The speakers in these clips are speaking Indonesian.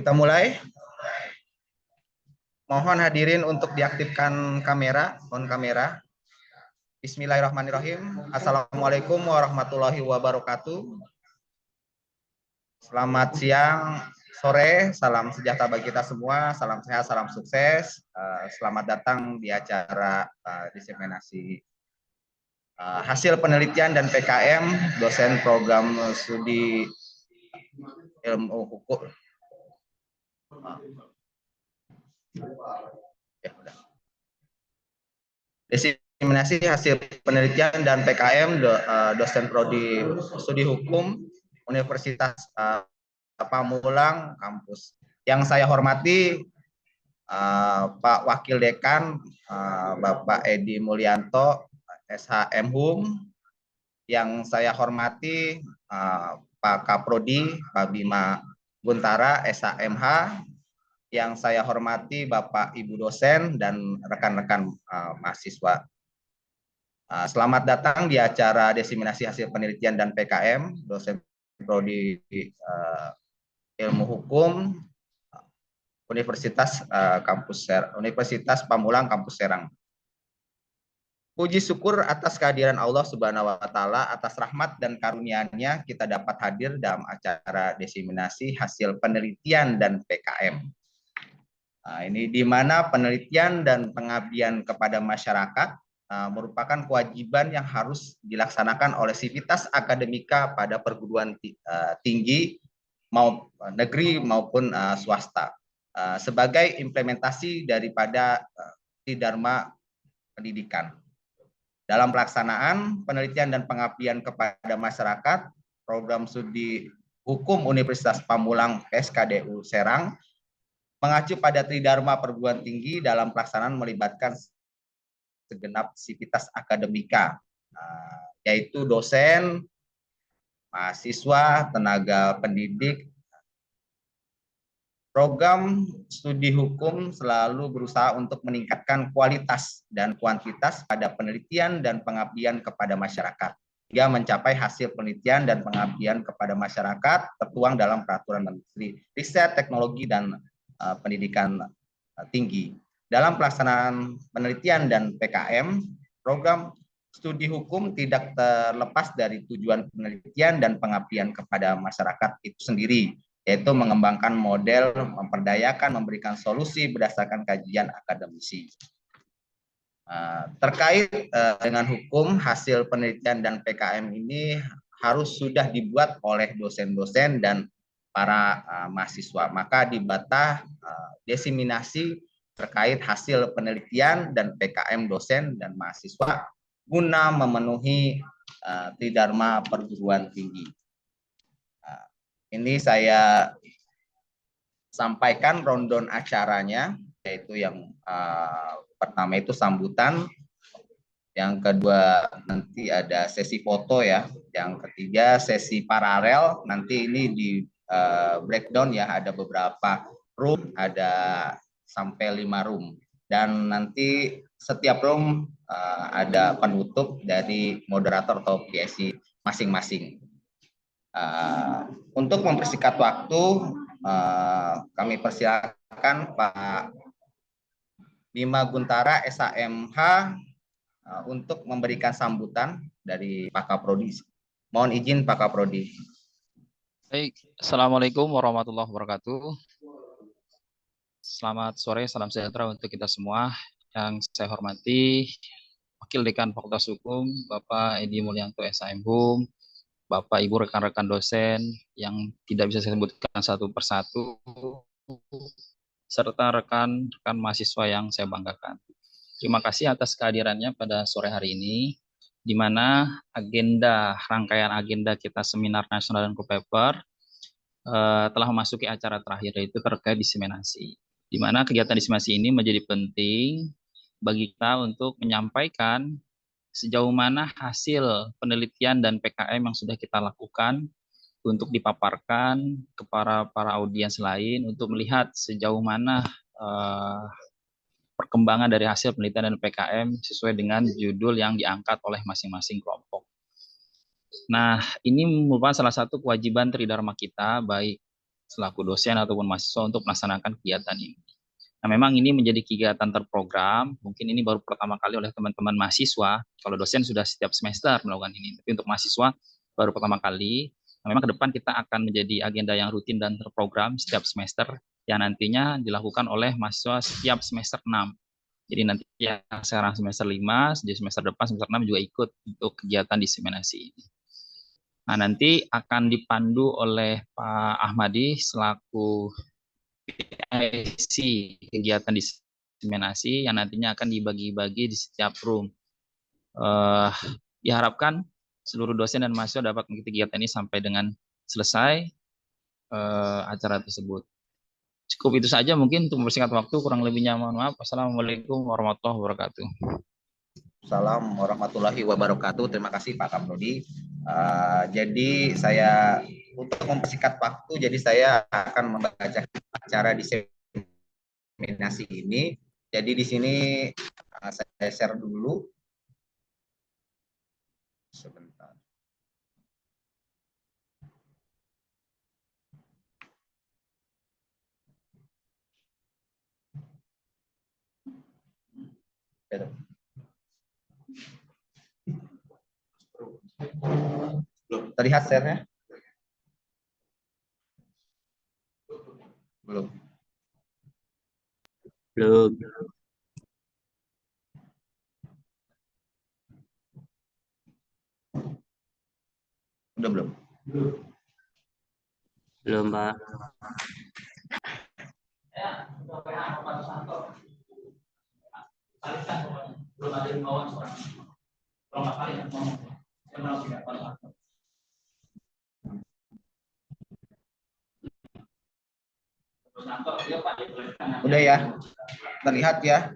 Kita mulai. Mohon hadirin untuk diaktifkan kamera, on kamera. Bismillahirrahmanirrahim. Assalamualaikum warahmatullahi wabarakatuh. Selamat siang, sore, salam sejahtera bagi kita semua, salam sehat, salam sukses. Selamat datang di acara diseminasi hasil penelitian dan PKM dosen program studi ilmu hukum. Diseminasi hasil penelitian dan PKM dosen prodi studi hukum Universitas Pamulang kampus. Yang saya hormati Pak Wakil Dekan Bapak Edi Mulyanto SHM Hum. Yang saya hormati Pak Kaprodi Pak Bima Guntara SHMH. Yang saya hormati Bapak Ibu dosen dan rekan-rekan mahasiswa. Selamat datang di acara diseminasi hasil penelitian dan PKM dosen prodi ilmu hukum Universitas Universitas Pamulang kampus Serang. Puji syukur atas kehadiran Allah Subhanahu wa taala, atas rahmat dan karunia-Nya kita dapat hadir dalam acara diseminasi hasil penelitian dan PKM. Ini di mana penelitian dan pengabdian kepada masyarakat merupakan kewajiban yang harus dilaksanakan oleh sivitas akademika pada perguruan tinggi mau negeri maupun swasta sebagai implementasi daripada Tridharma pendidikan. Dalam pelaksanaan penelitian dan pengabdian kepada masyarakat, program studi hukum Universitas Pamulang SKDU Serang mengacu pada Tridharma perguruan tinggi dalam pelaksanaan melibatkan segenap sivitas akademika, yaitu dosen, mahasiswa, tenaga pendidik. Program studi hukum selalu berusaha untuk meningkatkan kualitas dan kuantitas pada penelitian dan pengabdian kepada masyarakat, hingga mencapai hasil penelitian dan pengabdian kepada masyarakat tertuang dalam Peraturan Menteri Riset, Teknologi, dan Pendidikan Tinggi. Dalam pelaksanaan penelitian dan PKM, program studi hukum tidak terlepas dari tujuan penelitian dan pengabdian kepada masyarakat itu sendiri, yaitu mengembangkan model, memperdayakan, memberikan solusi berdasarkan kajian akademisi. Terkait dengan hukum, hasil penelitian dan PKM ini harus sudah dibuat oleh dosen-dosen dan para mahasiswa. Maka dibatah diseminasi terkait hasil penelitian dan PKM dosen dan mahasiswa guna memenuhi Tridharma perguruan tinggi. Ini saya sampaikan rundown acaranya, yaitu yang pertama itu sambutan, yang kedua nanti ada sesi foto ya, yang ketiga sesi paralel, nanti ini di breakdown ya, ada beberapa room, ada sampai 5 room, dan nanti setiap room ada penutup dari moderator atau PSI masing-masing. Untuk mempersingkat waktu, kami persilakan Pak Bima Guntara SHMH untuk memberikan sambutan dari Pak Kaprodi. Mohon izin Pak Kaprodi. Baik, Assalamualaikum warahmatullahi wabarakatuh. Selamat sore, salam sejahtera untuk kita semua. Yang saya hormati Wakil Dekan Fakultas Hukum, Bapak Edi Mulyanto SHM Hum, Bapak Ibu rekan-rekan dosen yang tidak bisa saya sebutkan satu persatu, serta rekan-rekan mahasiswa yang saya banggakan. Terima kasih atas kehadirannya pada sore hari ini, di mana rangkaian agenda kita seminar nasional dan co-paper telah memasuki acara terakhir, yaitu terkait diseminasi. Di mana kegiatan diseminasi ini menjadi penting bagi kita untuk menyampaikan sejauh mana hasil penelitian dan PKM yang sudah kita lakukan untuk dipaparkan kepada para audiens lain untuk melihat sejauh mana perkembangan dari hasil penelitian dan PKM sesuai dengan judul yang diangkat oleh masing-masing kelompok. Nah, ini merupakan salah satu kewajiban Tridharma kita, baik selaku dosen ataupun mahasiswa untuk melaksanakan kegiatan ini. Nah, memang ini menjadi kegiatan terprogram. Mungkin ini baru pertama kali oleh teman-teman mahasiswa. Kalau dosen sudah setiap semester melakukan ini, tapi untuk mahasiswa baru pertama kali. Nah, memang ke depan kita akan menjadi agenda yang rutin dan terprogram setiap semester yang nantinya dilakukan oleh mahasiswa setiap semester 6. Jadi nanti yang sekarang semester 5, di semester depan semester 6 juga ikut untuk kegiatan diseminasi ini. Nah, nanti akan dipandu oleh Pak Ahmadi selaku PIC kegiatan diseminasi yang nantinya akan dibagi-bagi di setiap room. Diharapkan seluruh dosen dan mahasiswa dapat mengikuti kegiatan ini sampai dengan selesai acara tersebut. Cukup itu saja mungkin untuk mempersingkat waktu, kurang lebihnya mohon maaf. Wassalamualaikum warahmatullahi wabarakatuh. Assalamualaikum warahmatullahi wabarakatuh. Terima kasih Pak Kamrudi. Jadi saya untuk mempersingkat waktu, jadi saya akan membaca acara diseminasi ini. Jadi di sini saya share dulu. Sebentar. Belum terlihat share-nya? Belum. Belum. Udah belum? Belum, Pak. Udah ya? Terlihat ya?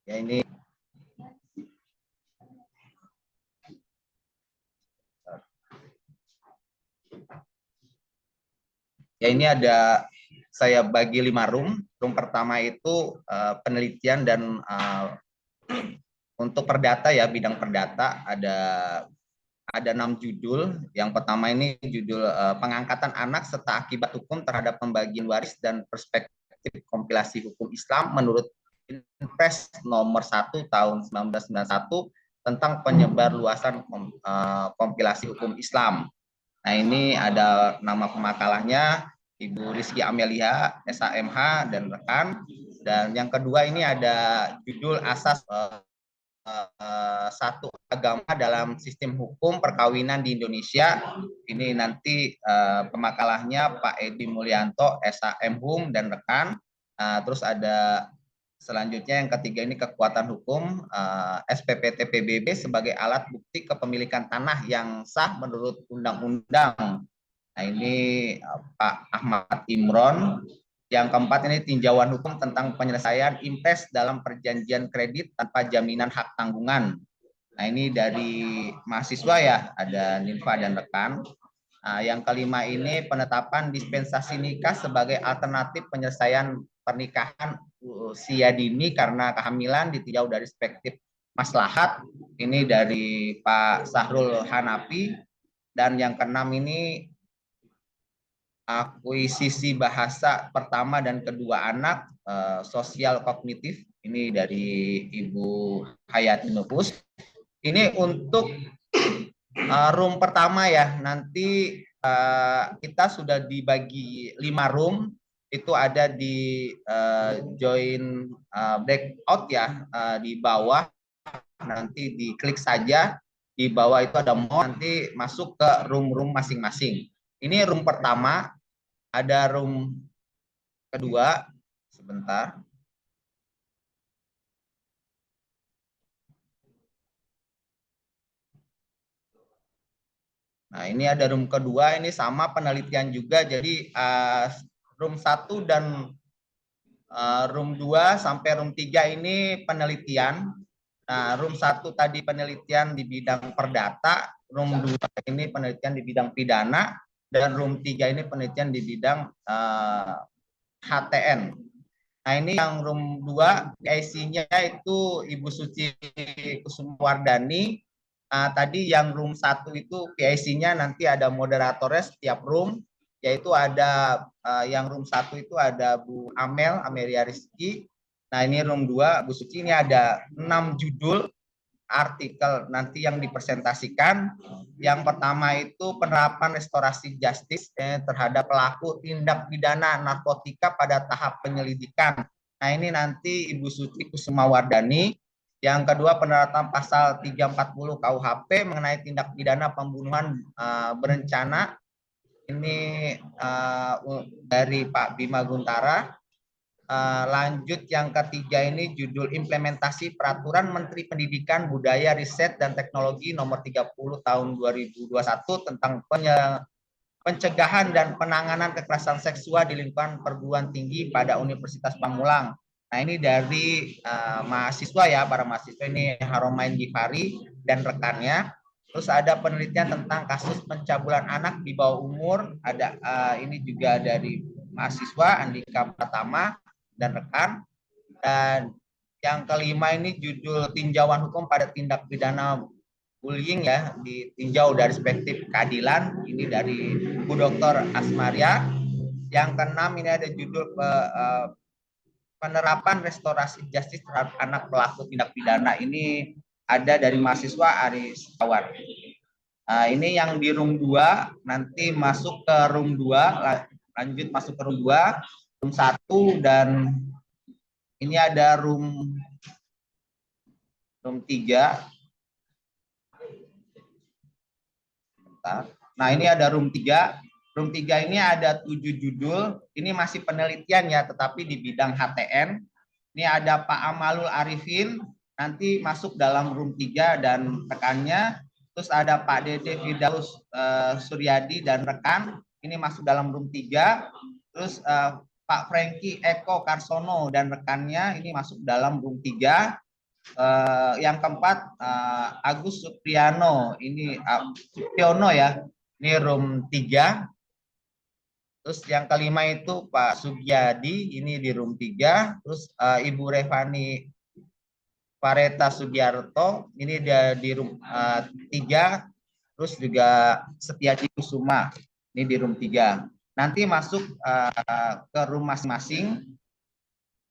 Ya ini ya ini ada saya bagi 5 room. Room pertama itu penelitian dan untuk perdata ya, bidang perdata ada 6 judul. Yang pertama ini judul pengangkatan anak serta akibat hukum terhadap pembagian waris dan perspektif kompilasi hukum Islam menurut Inpres nomor 1 tahun 1991 tentang penyebar luasan kompilasi hukum Islam. Nah, ini ada nama pemakalahnya Ibu Rizky Amelia, SHMH dan rekan. Dan yang kedua ini ada judul asas satu agama dalam sistem hukum perkawinan di Indonesia. Ini nanti pemakalahnya Pak Edi Mulyanto, SHM HUM dan rekan. Terus ada selanjutnya yang ketiga ini kekuatan hukum SPPT PBB sebagai alat bukti kepemilikan tanah yang sah menurut undang-undang. Nah, ini Pak Ahmad Imron. Yang keempat ini tinjauan hukum tentang penyelesaian impes dalam perjanjian kredit tanpa jaminan hak tanggungan. Nah, ini dari mahasiswa ya, ada Ninfa dan rekan. Nah, yang kelima ini penetapan dispensasi nikah sebagai alternatif penyelesaian pernikahan usia dini karena kehamilan ditinjau dari perspektif maslahat. Ini dari Pak Sahrul Hanafi. Dan yang keenam ini akuisisi bahasa pertama dan kedua anak sosial kognitif, ini dari Ibu Hayati Nufus. Ini untuk room pertama ya, nanti kita sudah dibagi 5 room, itu ada di join breakout ya, di bawah nanti diklik saja, di bawah itu ada more, nanti masuk ke room-room masing-masing. Ini room pertama, ada room kedua, sebentar. Nah, ini ada room kedua, ini sama penelitian juga, jadi room 1 dan room 2 sampai room 3 ini penelitian. Nah, room 1 tadi penelitian di bidang perdata, room 2 ini penelitian di bidang pidana, dan room 3 ini penelitian di bidang HTN. Nah, ini yang room 2 IC-nya itu Ibu Suci Kusumwardani, tadi yang room 1 itu PIC-nya nanti ada moderatornya setiap room, yaitu ada yang room 1 itu ada Bu Amel, Amelia Rizky. Nah ini room 2, Bu Suci, ini ada 6 judul artikel nanti yang dipresentasikan. Yang pertama itu penerapan restorasi justice terhadap pelaku tindak pidana narkotika pada tahap penyelidikan. Nah ini nanti Ibu Suci Kusumawardani. Yang kedua penerapan pasal 340 KUHP mengenai tindak pidana pembunuhan berencana. Ini dari Pak Bima Guntara. Lanjut yang ketiga ini judul implementasi peraturan Menteri Pendidikan, Budaya, Riset dan Teknologi nomor 30 tahun 2021 tentang pencegahan dan penanganan kekerasan seksual di lingkungan perguruan tinggi pada Universitas Pamulang. Nah ini dari mahasiswa ya, para mahasiswa ini Haromain Gifari dan rekannya. Terus ada penelitian tentang kasus pencabulan anak di bawah umur. Ada ini juga dari mahasiswa Andika Pratama dan rekan. Dan yang kelima ini judul tinjauan hukum pada tindak pidana bullying ya, ditinjau dari perspektif keadilan. Ini dari Bu Dr. Asmaria. Yang keenam ini ada judul penerapan restorasi justice terhadap anak pelaku tindak pidana. Ini ada dari mahasiswa Aris Tawar. Ini yang di room 2, nanti masuk ke room 2, lanjut masuk ke room 2, room 1, dan ini ada room 3. Nah ini ada room 3. Room 3 ini ada 7 judul. Ini masih penelitian ya, tetapi di bidang HTN. Ini ada Pak Amalul Arifin, nanti masuk dalam room 3 dan rekannya. Terus ada Pak Dede Firdaus Suryadi dan rekan, ini masuk dalam room 3. Terus Pak Franky Eko Karsono dan rekannya, ini masuk dalam room 3. Yang keempat Agus Supriano, ini Supiono ya, ini room 3. Terus yang kelima itu Pak Sugiyadi, ini di room 3. Terus Ibu Revani Pareta Sugiarto, ini di room 3. Terus juga Setiaji Kusuma, ini di room 3. Nanti masuk ke room masing-masing.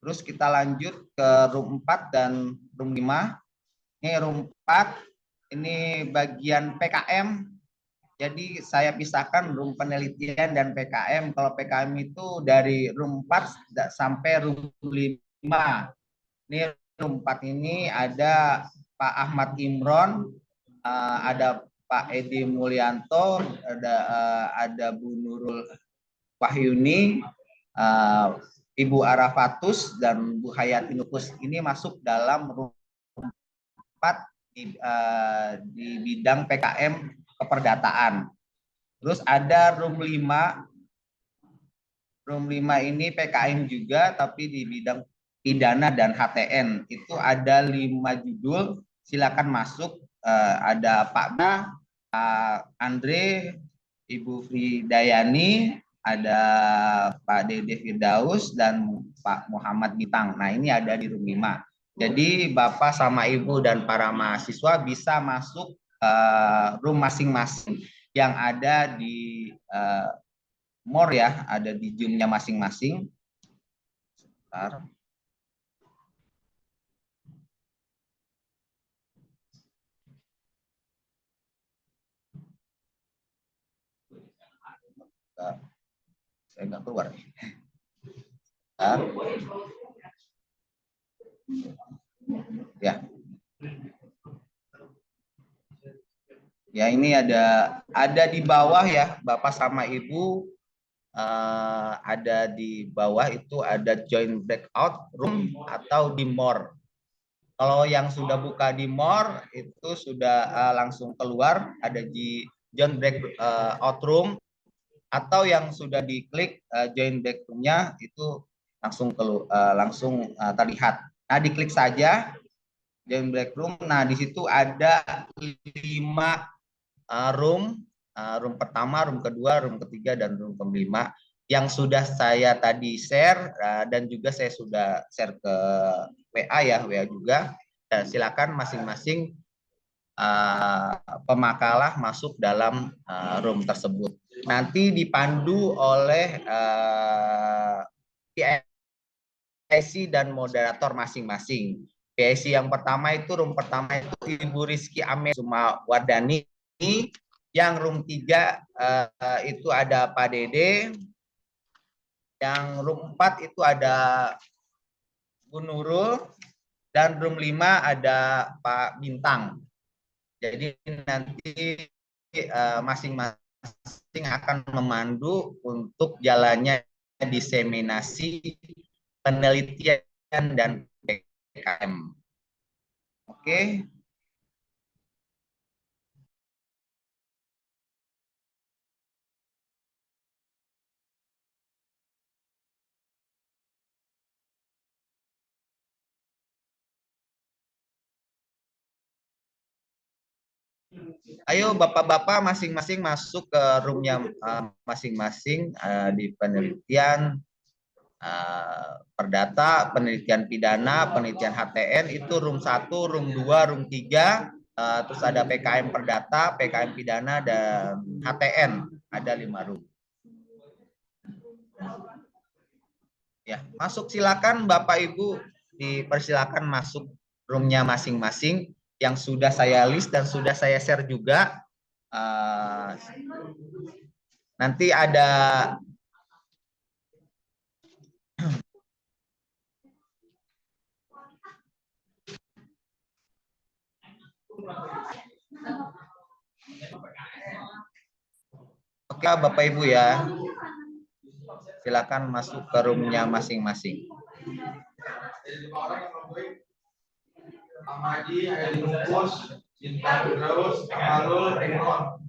Terus kita lanjut ke room 4 dan room 5. Ini room 4, ini bagian PKM. Jadi saya pisahkan room penelitian dan PKM. Kalau PKM itu dari room 4 sampai room 5. Ini room 4 ini ada Pak Ahmad Imron, ada Pak Edi Mulyanto, ada Bu Nurul Wahyuni, Ibu Arafatus, dan Bu Hayati Nukus. Ini masuk dalam room 4 di bidang PKM keperdataan. Terus ada room 5. Room 5 ini PKM juga, tapi di bidang pidana dan HTN. Itu ada 5 judul, silakan masuk. Ada Pak Andre, Ibu Fridayani, ada Pak Dede Firdaus, dan Pak Muhammad Bintang. Nah ini ada di room 5. Jadi Bapak sama Ibu dan para mahasiswa bisa masuk room masing-masing yang ada di more ya, ada di Zoom-nya masing-masing. Sebentar. Saya nggak keluar. Ya. Ya ini ada di bawah ya, Bapak sama Ibu, ada di bawah itu ada join breakout room atau di more. Kalau yang sudah buka di more itu sudah langsung keluar, ada di join breakout room, atau yang sudah diklik join back room-nya itu langsung terlihat. Nah diklik saja join back room. Nah di situ ada 5 room. Room pertama, room kedua, room ketiga, dan room kelima yang sudah saya tadi share, dan juga saya sudah share ke WA ya, WA juga. Dan silakan masing-masing pemakalah masuk dalam room tersebut. Nanti dipandu oleh PIC dan moderator masing-masing. PIC yang pertama itu room pertama itu Ibu Rizky Ame Suma Wardani. Yang room 3 itu ada Pak Dede. Yang room 4 itu ada Bu Nurul. Dan room 5 ada Pak Bintang. Jadi nanti masing-masing akan memandu untuk jalannya diseminasi penelitian dan PKM. Oke. Ayo Bapak-bapak masing-masing masuk ke roomnya masing-masing di penelitian perdata, penelitian pidana, penelitian HTN itu room 1, room 2, room 3, terus ada PKM perdata, PKM pidana dan HTN, ada 5 room. Ya, masuk silakan Bapak Ibu, dipersilakan masuk roomnya masing-masing yang sudah saya list dan sudah saya share juga. Nanti ada Oke Bapak Ibu ya, silakan masuk ke roomnya masing-masing. Amadi, ada dibungkus, Cinta terus, Kamalul, Rimon.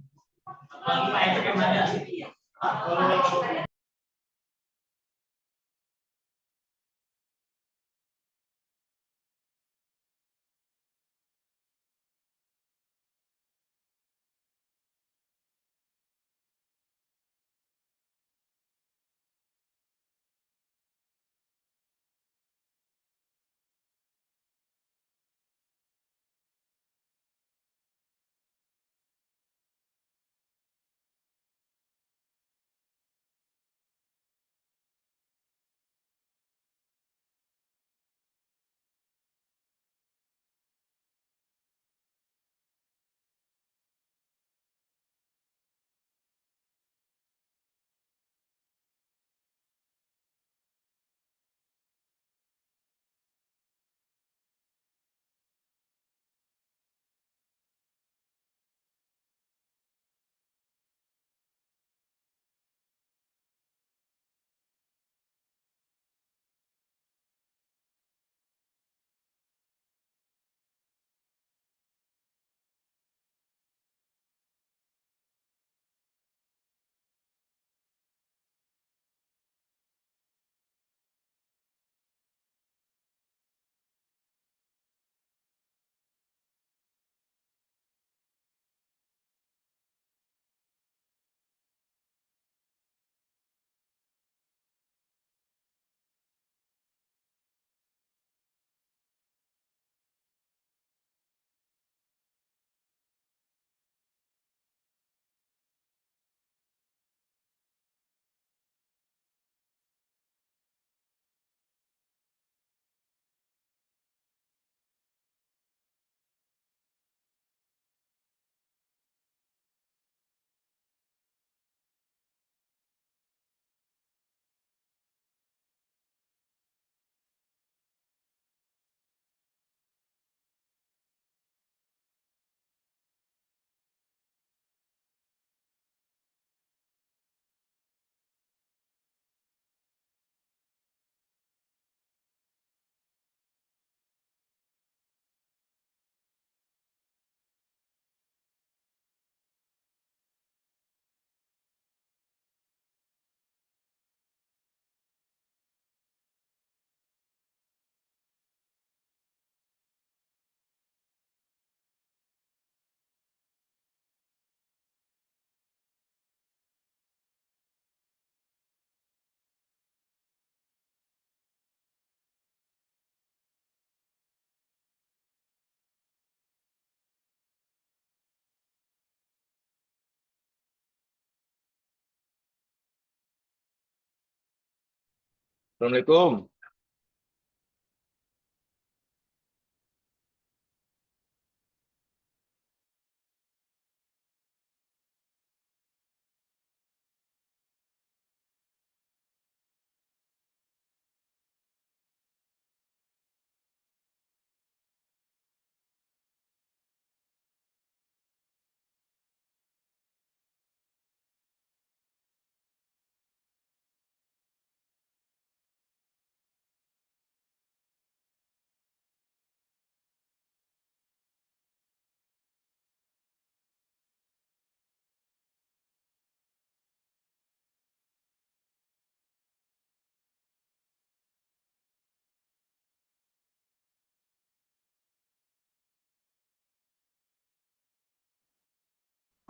Assalamualaikum.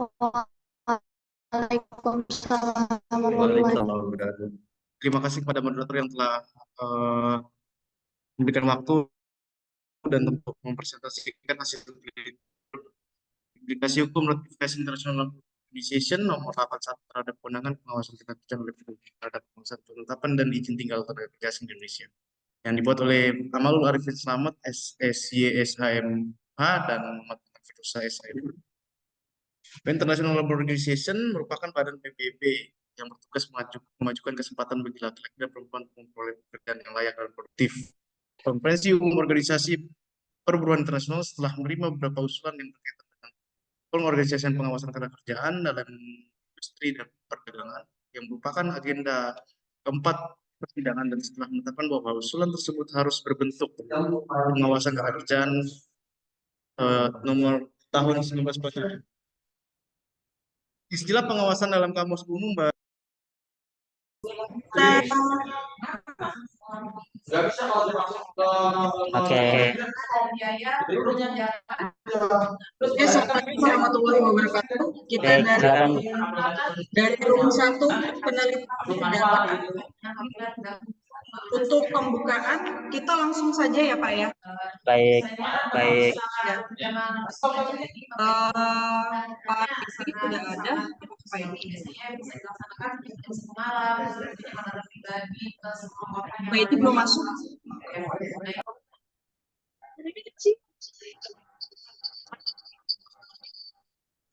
Waalaikumsalam warahmatullahi Waalaikumsalam warahmatullahi wabarakatuh. Terima kasih kepada moderator yang telah memberikan waktu dan untuk mempresentasikan hasil publikasi hukum ratifikasi International Organization nomor 81 terhadap kewenangan pengawasan tindak pidana terhadap pengawasan penetapan dan izin tinggal tenaga kerja asing di Indonesia yang dibuat oleh Amalul Arifin Slamet SSYSHMH dan Muhammad Firdusa SHM. International Labour Organization merupakan badan PBB yang bertugas memajukan kesempatan bagi laki-laki dan perempuan memperoleh pekerjaan yang layak dan produktif. Konferensi Umum Organisasi Perburuan Internasional setelah menerima beberapa usulan yang berkaitan dengan pengorganisasian pengawasan ketenagakerjaan dalam industri dan perdagangan yang merupakan agenda keempat persidangan, dan setelah menetapkan bahwa usulan tersebut harus berbentuk pengawasan ketenagakerjaan nomor tahun 1947. Istilah pengawasan dalam kamus umum Assalamualaikum warahmatullahi wabarakatuh. Kita dari room 1 penelitian data. Untuk pembukaan kita langsung saja ya Pak ya. Baik. Ya. Pak Isi sudah ada. Pak itu belum masuk.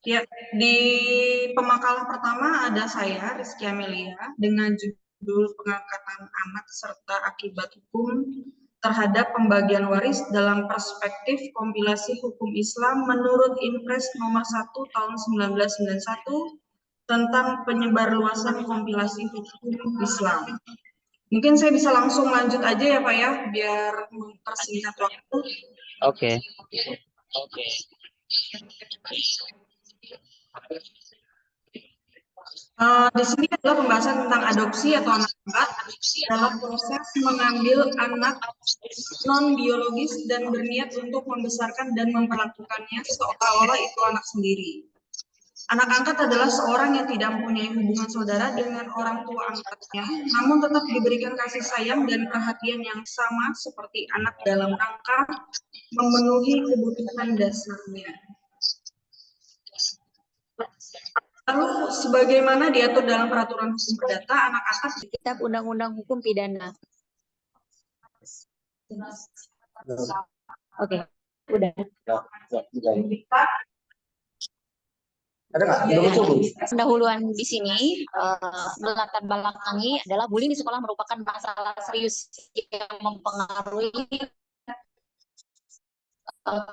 Ya, di pemakalan pertama ada saya, Rizky Amelia, dengan judul pengangkatan anak serta akibat hukum terhadap pembagian waris dalam perspektif kompilasi hukum Islam menurut Impres nomor 1 tahun 1991 tentang penyebarluasan kompilasi hukum Islam. Mungkin saya bisa langsung lanjut aja ya Pak ya, biar mempersingkat waktu. Oke. Di sini adalah pembahasan tentang adopsi atau anak angkat dalam proses mengambil anak non biologis dan berniat untuk membesarkan dan memperlakukannya seolah-olah itu anak sendiri. Anak angkat adalah seorang yang tidak mempunyai hubungan saudara dengan orang tua angkatnya, namun tetap diberikan kasih sayang dan perhatian yang sama seperti anak dalam rangka memenuhi kebutuhan dasarnya. Lalu, sebagaimana diatur dalam peraturan hukum perdata, anak angkat di Kitab Undang-Undang Hukum Pidana. Oke, udah. Pendahuluan di sini melatar belakangi adalah bullying di sekolah merupakan masalah serius yang mempengaruhi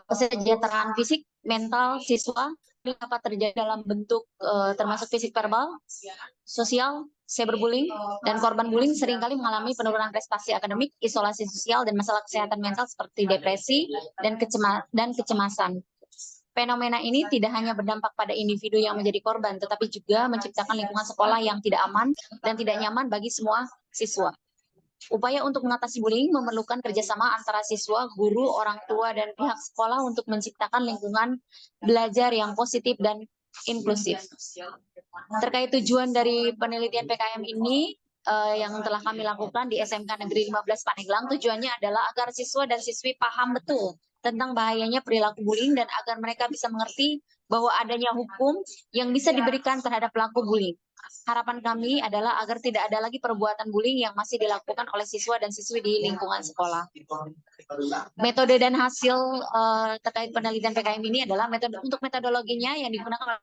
kesejahteraan fisik, mental siswa, dapat terjadi dalam bentuk termasuk fisik, verbal, sosial, cyberbullying, dan korban bullying seringkali mengalami penurunan prestasi akademik, isolasi sosial, dan masalah kesehatan mental seperti depresi dan kecemasan. Fenomena ini tidak hanya berdampak pada individu yang menjadi korban, tetapi juga menciptakan lingkungan sekolah yang tidak aman dan tidak nyaman bagi semua siswa. Upaya untuk mengatasi bullying memerlukan kerjasama antara siswa, guru, orang tua, dan pihak sekolah untuk menciptakan lingkungan belajar yang positif dan inklusif. Terkait tujuan dari penelitian PKM ini yang telah kami lakukan di SMK Negeri 15 Pandeglang, tujuannya adalah agar siswa dan siswi paham betul tentang bahayanya perilaku bullying dan agar mereka bisa mengerti bahwa adanya hukum yang bisa diberikan terhadap pelaku bullying. Harapan kami adalah agar tidak ada lagi perbuatan bullying yang masih dilakukan oleh siswa dan siswi di lingkungan sekolah. Metode dan hasil terkait penelitian PKM ini adalah untuk metodologinya yang digunakan oleh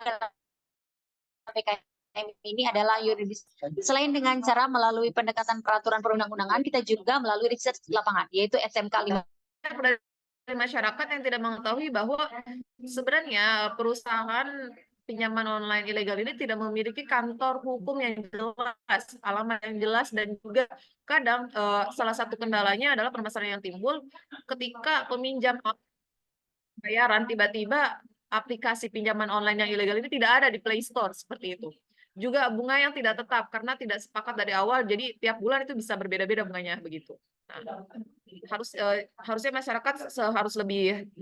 PKM ini adalah yuridis. Selain dengan cara melalui pendekatan peraturan perundang-undangan, kita juga melalui riset lapangan, yaitu SMK 5. Dari masyarakat yang tidak mengetahui bahwa sebenarnya perusahaan pinjaman online ilegal ini tidak memiliki kantor hukum yang jelas, alamat yang jelas, dan juga kadang salah satu kendalanya adalah permasalahan yang timbul ketika peminjam bayaran tiba-tiba aplikasi pinjaman online yang ilegal ini tidak ada di Play Store seperti itu. Juga bunga yang tidak tetap karena tidak sepakat dari awal, jadi tiap bulan itu bisa berbeda-beda bunganya begitu. Nah, harusnya masyarakat harus lebih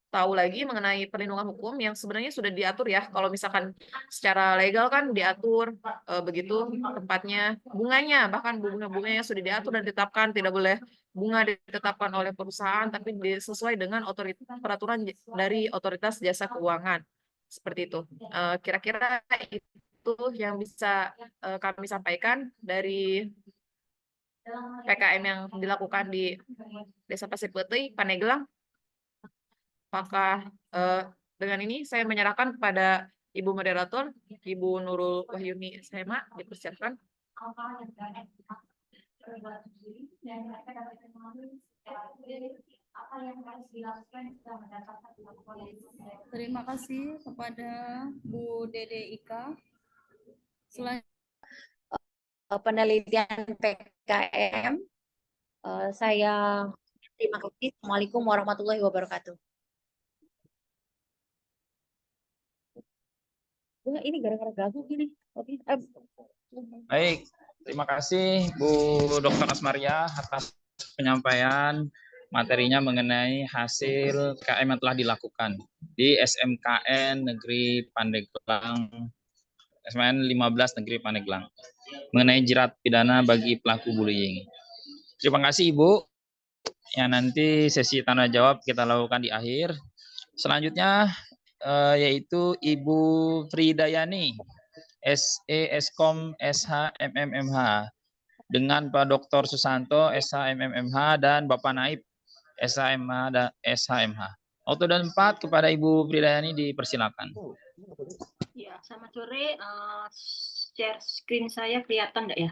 tahu lagi mengenai perlindungan hukum yang sebenarnya sudah diatur ya. Kalau misalkan secara legal kan diatur begitu tempatnya, bunganya, bahkan bunga-bunganya sudah diatur dan ditetapkan, tidak boleh bunga ditetapkan oleh perusahaan tapi sesuai dengan peraturan dari otoritas jasa keuangan. Seperti itu. Kira-kira itu yang bisa kami sampaikan dari PKM yang dilakukan di Desa Pasir Putih, Pandeglang. Maka dengan ini saya menyerahkan kepada Ibu Moderator, Ibu Nurul Wahyuni SMA, dipersiapkan. Terima kasih kepada Bu Dede Ika. Penelitian PKM. Saya terima kasih. Assalamualaikum warahmatullahi wabarakatuh. Ini gara-gara ganggu gini. Oke. Baik, terima kasih Bu Dr. Asmaria atas penyampaian materinya mengenai hasil PKM yang telah dilakukan di SMKN Negeri Pandeglang, SMKN 15 Negeri Pandeglang, mengenai jerat pidana bagi pelaku bullying. Terima kasih Ibu. Ya, nanti sesi tanya jawab kita lakukan di akhir. Selanjutnya yaitu Ibu Fridayani, SE Eskom SH MMMH, dengan Pak Dr. Susanto SH MMMH dan Bapak Naib SHMH dan SHMH. Waktu dan 4 kepada Ibu Fridayani dipersilakan. Ya, selamat sore. Share screen saya kelihatan enggak ya?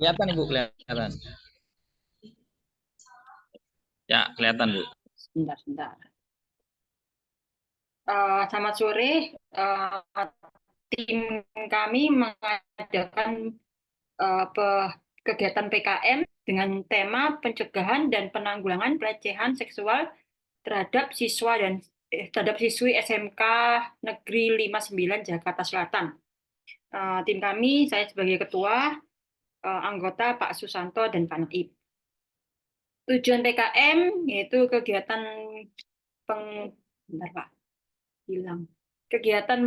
Kelihatan Ibu, kelihatan. Ya, kelihatan Bu. Sebentar. Selamat sore. Tim kami mengadakan kegiatan PKM dengan tema pencegahan dan penanggulangan pelecehan seksual terhadap siswa dan terhadap siswi SMK Negeri 59 Jakarta Selatan. Tim kami, saya sebagai ketua, anggota Pak Susanto dan Pak Naib. Tujuan PKM yaitu kegiatan Kegiatan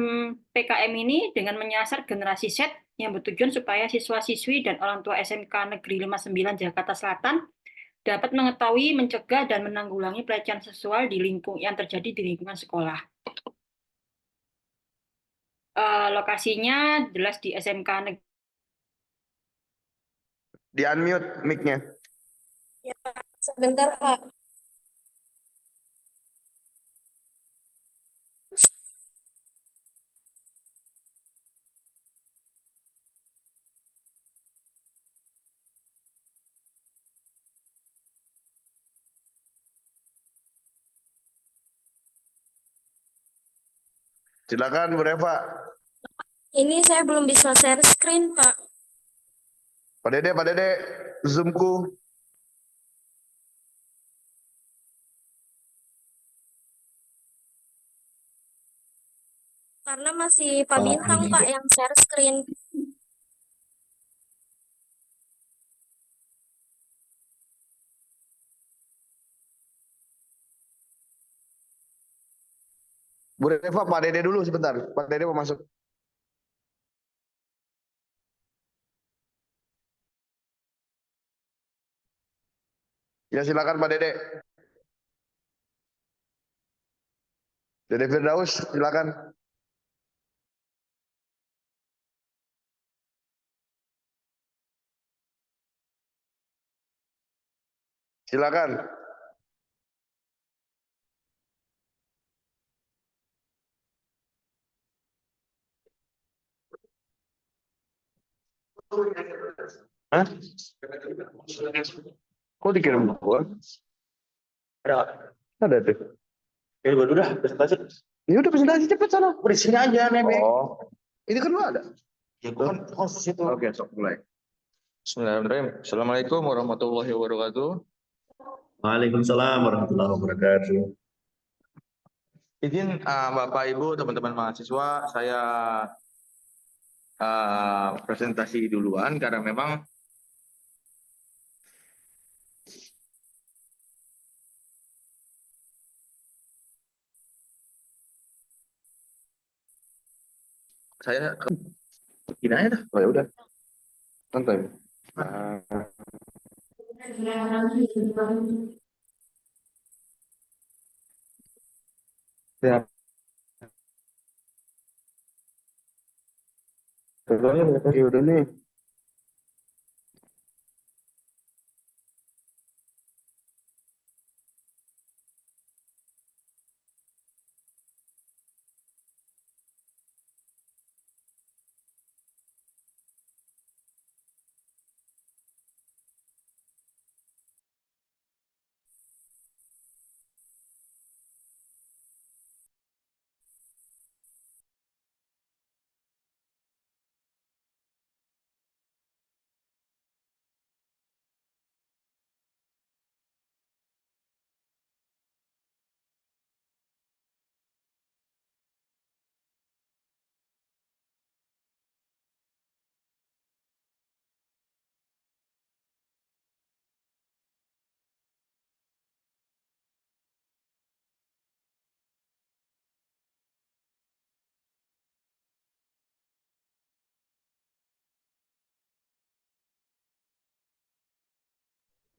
PKM ini dengan menyasar generasi Z yang bertujuan supaya siswa-siswi dan orang tua SMK Negeri 59 Jakarta Selatan dapat mengetahui, mencegah, dan menanggulangi pelecehan seksual yang terjadi di lingkungan sekolah. Lokasinya jelas di SMK Negeri. Di unmute mic-nya. Ya, sebentar Pak. Silakan Bu Reva. Ini saya belum bisa share screen, Pak. Pak Dede, Zoom-ku. Karena masih Pak Bintang, Pak, yang share screen. Bu Reva, Pak Dede dulu sebentar. Pak Dede mau masuk. Ya silakan Pak Dede. Dede Firdaus, silakan. Silakan. Hah? Kok dikirim ke gua? Ada tuh. Ya udah, presentasi. Ya udah presentasi cepet sana. Di sini aja, Nebek. Oh. Ini kan lu ada. Ya gua kan host itu. Oke, sok mulai. Bismillahirrahmanirrahim. Assalamualaikum warahmatullahi wabarakatuh. Waalaikumsalam warahmatullahi wabarakatuh. Izin Bapak Ibu teman-teman mahasiswa, saya presentasi duluan karena memang saya begini aja dah. Oh ya udah. Santai. Ya. Ya udah nih.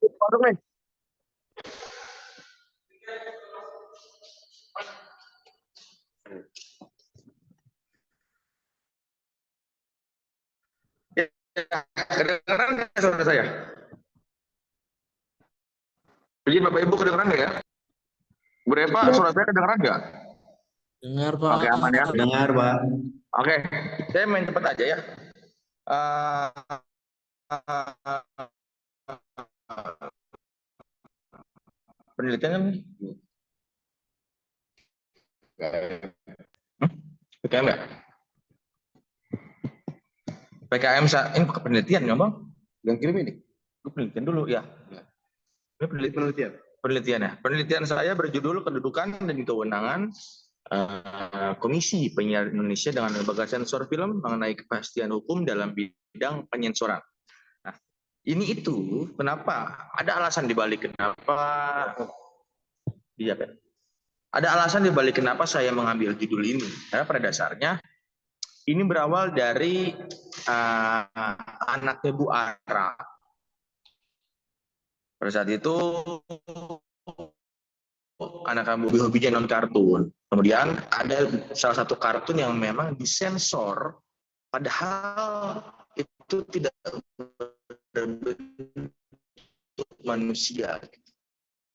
Masuk nih. Ya, kedengeran nggak suara saya? Jadi Bapak Ibu kedengeran nggak ya? Bu Reva, suara saya kedengeran nggak? Dengar, Pak. Oke, aman ya. Dengar, Pak. Oke, saya main cepat aja ya. Penelitian nih. PKM nggak? PKM ini penelitian nggak bang? Yang kirim ini? Penelitian dulu ya. Ini penelitian. Penelitian ya. Penelitian saya berjudul Kedudukan dan Kewenangan Komisi Penyiaran Indonesia dengan Lembaga Sensor Film mengenai kepastian hukum dalam bidang penyensoran. Nah, ini itu kenapa? Ada alasan dibalik kenapa? Iya kan? Ada alasan dibalik kenapa saya mengambil judul ini. Karena pada dasarnya ini berawal dari anaknya Bu Ara. Pada saat itu anak hobinya non kartun. Kemudian ada salah satu kartun yang memang disensor, padahal itu tidak berbentuk manusia.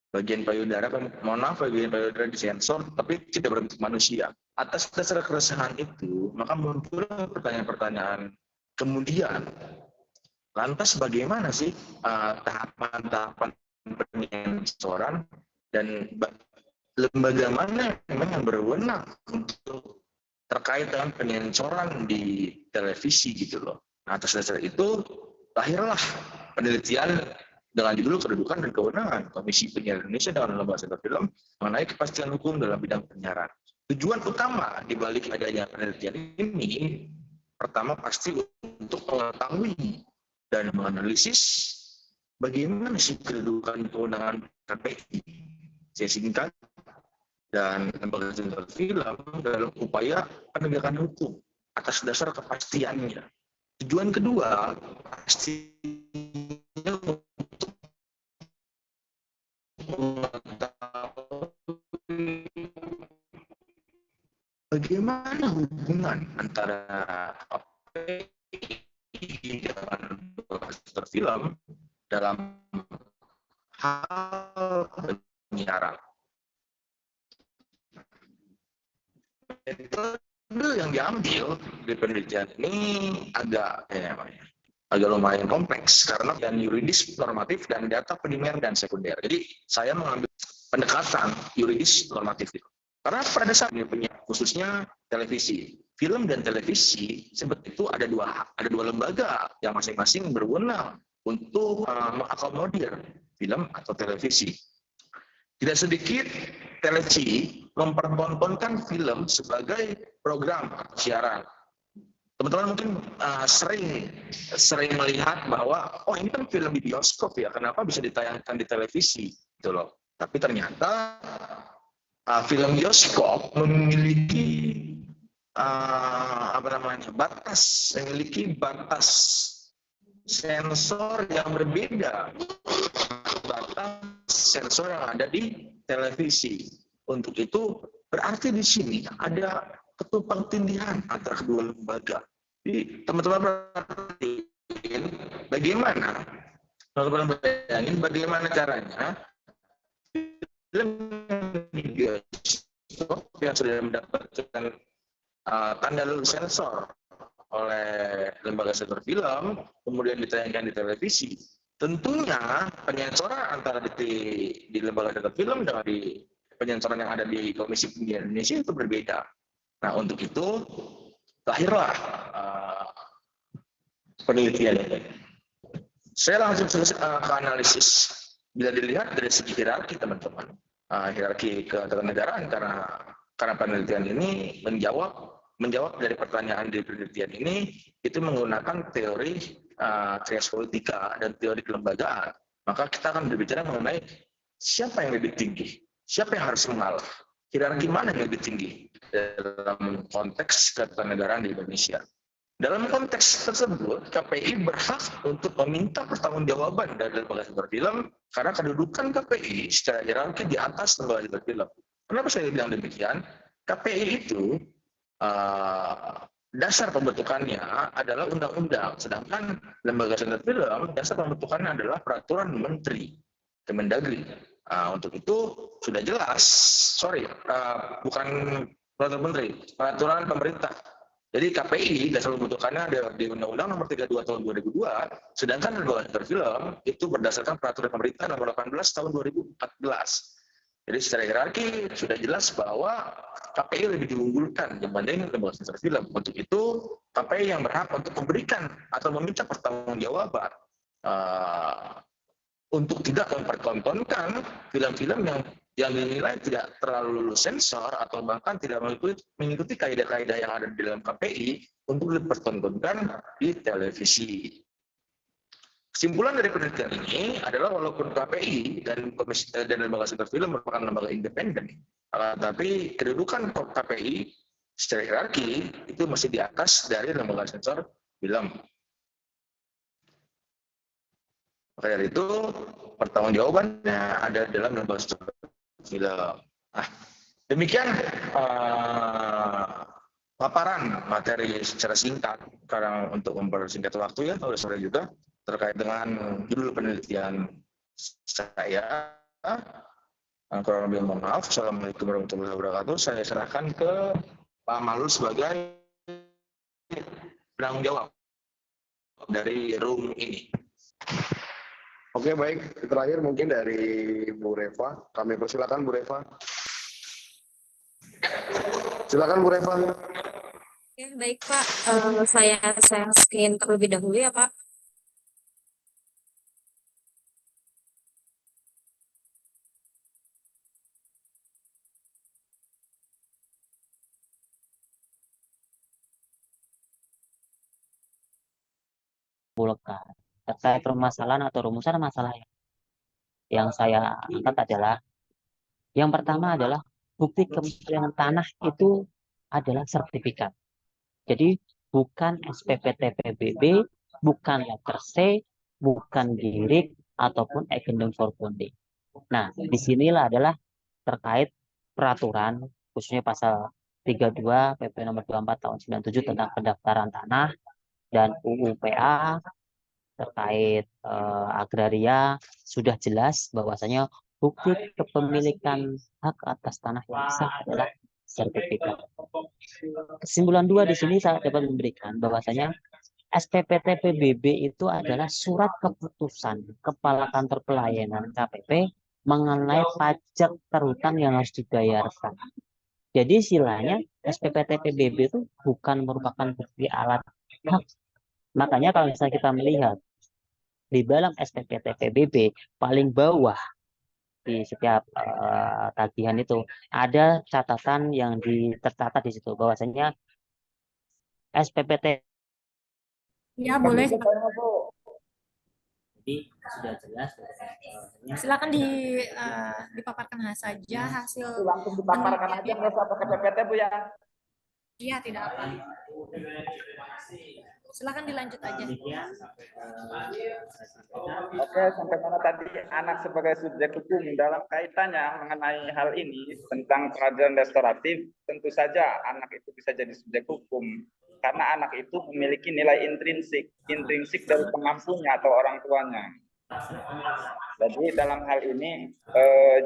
Bagian payudara, mohon maaf, bagian payudara disensor, tapi tidak berbentuk manusia. Atas dasar keresahan itu, maka muncul pertanyaan-pertanyaan. Kemudian, lantas bagaimana sih tahapan-tahapan penyensoran dan lembaga mana yang berwenang untuk terkait dengan penyensoran di televisi gitu loh. Nah, atas dasar itu lahirlah penelitian dengan judul Kedudukan dan Kewenangan Komisi Penyiaran Indonesia dengan Lembaga Sensor Film mengenai kepastian hukum dalam bidang penyiaran. Tujuan utama di balik adanya penelitian ini pertama pasti untuk mengetahui dan menganalisis bagaimana sih kedudukan kewenangan KPI, saya singkat, dan Lembaga Sensor Film dalam upaya penegakan hukum atas dasar kepastiannya. Tujuan kedua pastinya untuk mengetahui bagaimana hubungan antara KPI dengan sektor film dalam hal penyiaran. Metode yang diambil di penelitian ini agak lumayan kompleks karena yang yuridis, normatif, dan data primer dan sekunder. Jadi saya mengambil pendekatan yuridis normatif itu. Karena pada saat ini khususnya televisi, film dan televisi seperti itu ada dua lembaga yang masing-masing berwenang untuk mengakomodir film atau televisi. Tidak sedikit televisi mempertontonkan film sebagai program siaran. Teman-teman mungkin sering melihat bahwa ini kan film di bioskop ya, kenapa bisa ditayangkan di televisi gitu loh. Tapi ternyata film bioskop memiliki batas sensor yang berbeda, batas sensor yang ada di televisi. Untuk itu berarti di sini ada ketumpangtindihan antara kedua lembaga. Jadi teman-teman perhatiin bagaimana caranya film bioskop yang sudah mendapatkan tanda lulus sensor oleh lembaga sensor film kemudian ditayangkan di televisi. Tentunya penyensoran antara di lembaga sensor film dengan di penyensoran yang ada di Komisi Penyiaran Indonesia itu berbeda. Nah, untuk itu lahirlah penelitian ini. Saya langsung ke analisis. Bila dilihat dari segi hierarki, teman-teman, hierarki ketatanegaraan, karena penelitian ini menjawab dari pertanyaan di penelitian ini itu menggunakan teori trias politika dan teori kelembagaan. Maka kita akan berbicara mengenai siapa yang lebih tinggi, siapa yang harus mengalah, hierarki mana yang lebih tinggi dalam konteks ketatanegaraan di Indonesia. Dalam konteks tersebut, KPI berhak untuk meminta pertanggungjawaban dari lembaga sensor film karena kedudukan KPI secara hierarki di atas lembaga sensor film. Kenapa saya bilang demikian? KPI itu dasar pembentukannya adalah undang-undang, sedangkan lembaga sensor film dasar pembentukannya adalah peraturan Menteri Kemendagri. Untuk itu sudah jelas, bukan peraturan Menteri, peraturan pemerintah. Jadi KPI dasar pembentukannya ada di Undang-Undang Nomor 32 Tahun 2002, sedangkan lembaga sensor film itu berdasarkan peraturan pemerintah Nomor 18 Tahun 2014. Jadi secara hierarki sudah jelas bahwa KPI lebih diunggulkan dibanding lembaga sensor film. Untuk itu KPI yang berhak untuk memberikan atau meminta pertanggungjawaban untuk tidak mempertontonkan film-film yang dinilai tidak terlalu lulus sensor atau bahkan tidak mengikuti kaidah-kaidah yang ada di dalam KPI untuk dipertontonkan di televisi. Kesimpulan dari penelitian ini adalah walaupun KPI dan lembaga sensor film merupakan lembaga independen, tapi kedudukan KPI secara hierarki itu masih di atas dari lembaga sensor film. Maka dari itu pertanggungjawabannya ada dalam lembaga sensor film. Nah, demikian paparan materi secara singkat karena untuk mempersingkat waktu ya, oleh sore juga terkait dengan judul penelitian saya. Kurang lebih mohon maaf. Assalamualaikum warahmatullahi wabarakatuh. Saya serahkan ke Pak Malul sebagai penanggung jawab dari room ini. Oke, baik. Terakhir mungkin dari Bu Reva. Kami persilakan Bu Reva. Silakan Bu Reva. Oke, baik Pak. Saya share screen terlebih dahulu ya Pak. Terkait permasalahan atau rumusan masalah yang saya angkat adalah yang pertama adalah bukti kepemilikan tanah itu adalah sertifikat. Jadi bukan SPP TPBB, bukan letter C, bukan GIRIK ataupun agendum forbonding. Nah, disinilah adalah terkait peraturan khususnya pasal 32 PP nomor 24 tahun 97 tentang pendaftaran tanah dan UU PA terkait agraria sudah jelas bahwasanya bukti kepemilikan hak atas tanah yang sah adalah sertifikat. Kesimpulan 2 di sini saya dapat memberikan bahwasanya SPPT PBB itu adalah surat keputusan Kepala Kantor Pelayanan KPP mengenai pajak terhutang yang harus dibayarkan. Jadi istilahnya SPPT PBB itu bukan merupakan bukti alat hak. Makanya kalau misalnya kita melihat di dalam SPPT PBB paling bawah di setiap tagihan itu ada catatan yang tercatat di situ bahwasanya SPPT. Ya, boleh. Jadi sudah jelas. Silakan dipaparkan saja hasil. Langsung dipaparkan aja nggak usah pakai PPT Bu ya. Iya, tidak apa. Silakan dilanjut aja. Oke, sampai mana tadi anak sebagai subjek hukum dalam kaitannya mengenai hal ini tentang peradilan restoratif, tentu saja anak itu bisa jadi subjek hukum karena anak itu memiliki nilai intrinsik dari pengampunya atau orang tuanya. Jadi dalam hal ini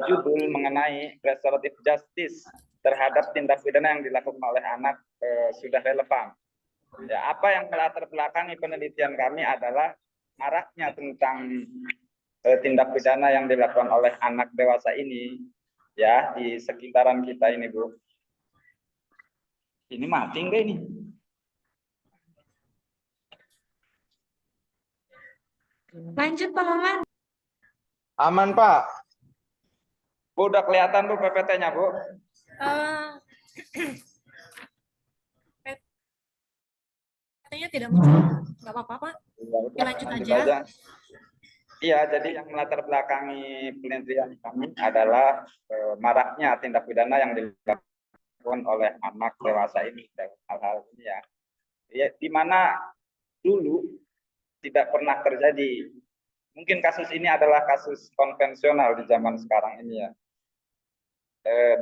judul mengenai restoratif justice terhadap tindak pidana yang dilakukan oleh anak sudah relevan. Ya, apa yang melatar belakangi penelitian kami adalah maraknya tentang tindak pidana yang dilakukan oleh anak dewasa ini ya di sekitaran kita ini, Bu. Ini mati enggak ini? Lanjut Pak Maman. Aman Pak. Bu udah kelihatan Bu PPT-nya Bu? PPT-nya tidak muncul. Nggak apa-apa Pak. Ya, Lanjut aja. Iya, jadi yang melatar belakangi penelitian kami adalah maraknya tindak pidana yang dilakukan oleh anak dewasa ini, hal-hal ini ya. Ya, di mana dulu tidak pernah terjadi. Mungkin kasus ini adalah kasus konvensional di zaman sekarang ini ya.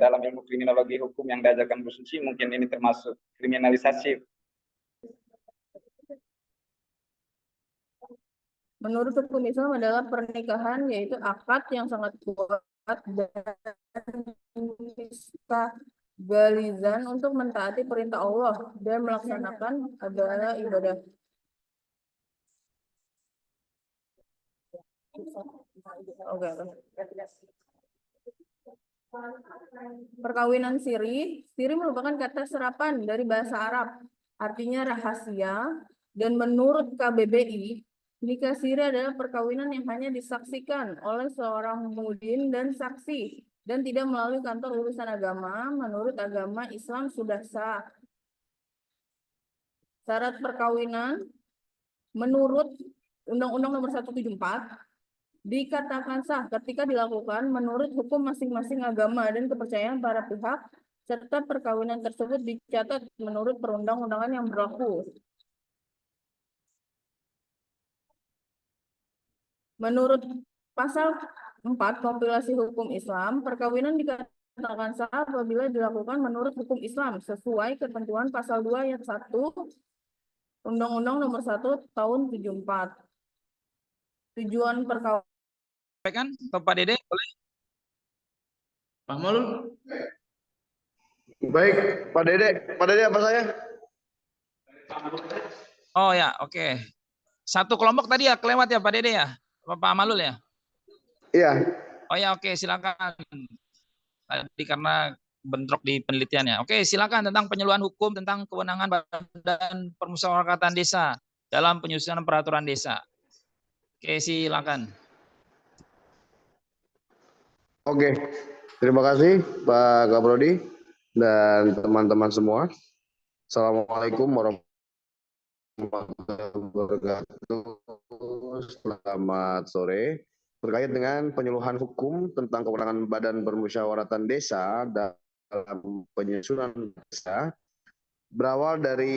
Dalam ilmu kriminologi hukum yang diajarkan Bu Suci, mungkin ini termasuk kriminalisasi. Menurut hukum Islam adalah pernikahan yaitu akad yang sangat kuat dan galizan untuk mentaati perintah Allah dan melaksanakan adalah ibadah. Perkawinan siri merupakan kata serapan dari bahasa Arab, artinya rahasia, dan menurut KBBI, nikah siri adalah perkawinan yang hanya disaksikan oleh seorang mudin dan saksi, dan tidak melalui kantor urusan agama. Menurut agama Islam sudah sah. Syarat perkawinan menurut Undang-Undang Nomor 174 dikatakan sah ketika dilakukan menurut hukum masing-masing agama dan kepercayaan para pihak, serta perkawinan tersebut dicatat menurut perundang-undangan yang berlaku. Menurut pasal 4 kompilasi hukum Islam, perkawinan dikatakan sah apabila dilakukan menurut hukum Islam sesuai ketentuan pasal 2 ayat 1 Undang-Undang Nomor 1 tahun 74. Tujuan perkawinan Sampaikan ke Pak Dede, boleh? Pak Malul. Baik, Pak Dede apa saya? Oh ya, oke. Satu kelompok tadi ya kelewat ya Pak Dede ya? Pak Malul ya? Iya. Oh ya, oke, silakan. Tadi karena bentrok di penelitiannya. Oke, silakan tentang penyuluhan hukum tentang kewenangan Badan Permusyawaratan Desa dalam penyusunan peraturan desa. Oke, silakan. Oke, terima kasih Pak Kaprodi dan teman-teman semua. Assalamualaikum warahmatullahi wabarakatuh. Selamat sore. Terkait dengan penyuluhan hukum tentang kewenangan Badan Permusyawaratan Desa dalam penyusunan desa, berawal dari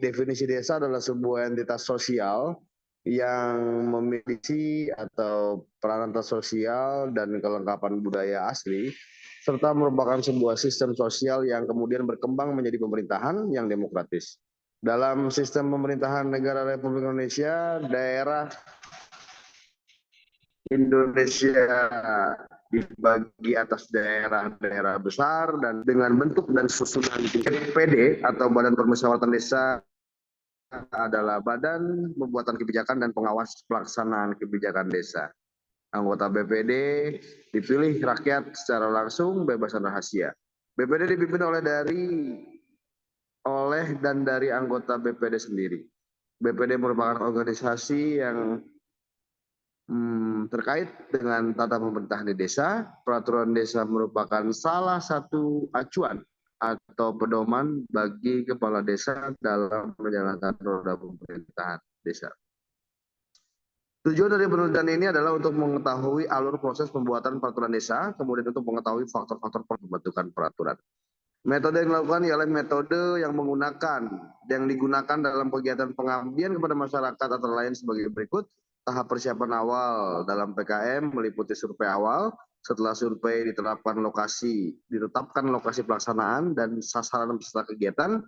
definisi desa adalah sebuah entitas sosial yang memiliki atau peranata sosial dan kelengkapan budaya asli, serta merupakan sebuah sistem sosial yang kemudian berkembang menjadi pemerintahan yang demokratis. Dalam sistem pemerintahan negara Republik Indonesia, daerah Indonesia dibagi atas daerah-daerah besar dan dengan bentuk dan susunan BPD atau Badan Permusyawaratan Desa adalah badan pembuatan kebijakan dan pengawas pelaksanaan kebijakan desa. Anggota BPD dipilih rakyat secara langsung, bebas dan rahasia. BPD dipimpin oleh dan dari anggota BPD sendiri. BPD merupakan organisasi yang terkait dengan tata pemerintahan di desa. Peraturan desa merupakan salah satu acuan atau pedoman bagi kepala desa dalam menjalankan roda pemerintahan desa. Tujuan dari penelitian ini adalah untuk mengetahui alur proses pembuatan peraturan desa, kemudian untuk mengetahui faktor-faktor pembentukan peraturan. Metode yang dilakukan ialah metode yang digunakan dalam kegiatan pengabdian kepada masyarakat antara lain sebagai berikut. Tahap persiapan awal dalam PKM meliputi survei awal. Setelah survei ditetapkan lokasi pelaksanaan dan sasaran peserta kegiatan,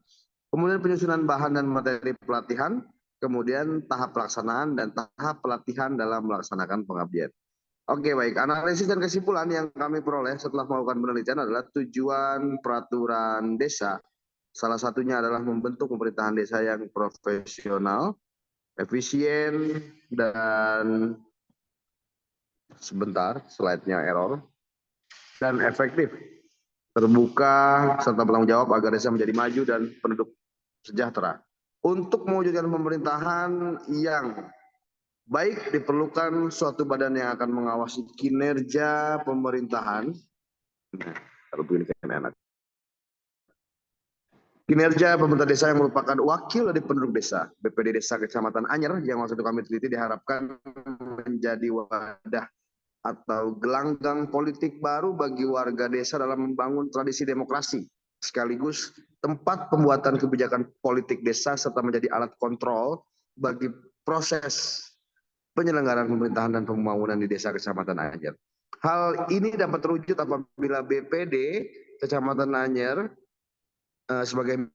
kemudian penyusunan bahan dan materi pelatihan, kemudian tahap pelaksanaan dan tahap pelatihan dalam melaksanakan pengabdian. Oke, baik. Analisis dan kesimpulan yang kami peroleh setelah melakukan penelitian adalah tujuan peraturan desa. Salah satunya adalah membentuk pemerintahan desa yang profesional, efisien, dan slide-nya error, dan efektif, terbuka, serta bertanggung jawab agar desa menjadi maju dan penduduk sejahtera. Untuk mewujudkan pemerintahan yang baik, diperlukan suatu badan yang akan mengawasi kinerja pemerintahan. Kalau begini kan enak. Kinerja pemerintah desa yang merupakan wakil dari penduduk desa. BPD Desa Kecamatan Anyer yang waktu itu kami teliti diharapkan menjadi wadah atau gelanggang politik baru bagi warga desa dalam membangun tradisi demokrasi, sekaligus tempat pembuatan kebijakan politik desa serta menjadi alat kontrol bagi proses penyelenggaraan pemerintahan dan pembangunan di Desa Kecamatan Anyer. Hal ini dapat terwujud apabila BPD Kecamatan Anyer sebagai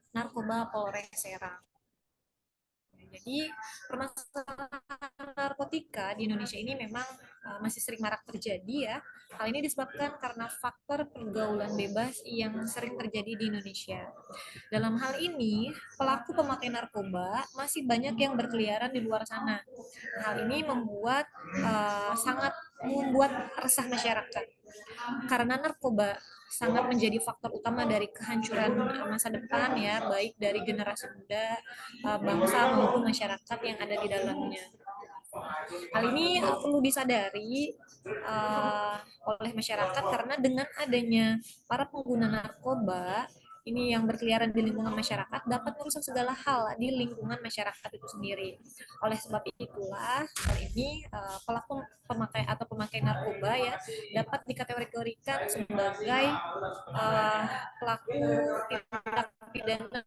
narkoba Polres Serang. Jadi permasalahan narkotika di Indonesia ini memang masih sering marak terjadi ya. Hal ini disebabkan karena faktor pergaulan bebas yang sering terjadi di Indonesia. Dalam hal ini, pelaku pemakai narkoba masih banyak yang berkeliaran di luar sana. Hal ini sangat membuat resah masyarakat. Karena narkoba sangat menjadi faktor utama dari kehancuran masa depan ya, baik dari generasi muda, bangsa maupun masyarakat yang ada di dalamnya. Hal ini perlu disadari oleh masyarakat karena dengan adanya para pengguna narkoba ini yang berkeliaran di lingkungan masyarakat dapat merusak segala hal di lingkungan masyarakat itu sendiri. Oleh sebab itulah hal ini pelaku pemakai narkoba ya dapat dikategorikan sebagai pelaku tindak pidana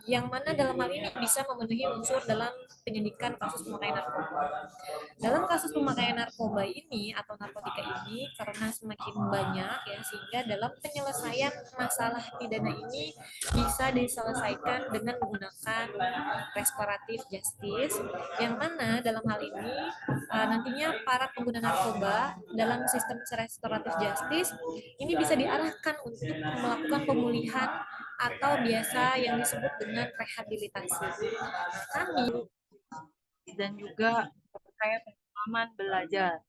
yang mana dalam hal ini bisa memenuhi unsur dalam penyidikan kasus pemakaian narkoba. Dalam kasus pemakaian narkoba ini atau narkotika ini karena semakin banyak ya sehingga dalam penyelesaian masalah pidana ini bisa diselesaikan dengan menggunakan restoratif justice yang mana dalam hal ini nantinya para pengguna narkoba dalam sistem restoratif justice ini bisa diarahkan untuk melakukan pemulihan atau biasa yang disebut dengan rehabilitasi. Kami dan juga terkait pengalaman belajar.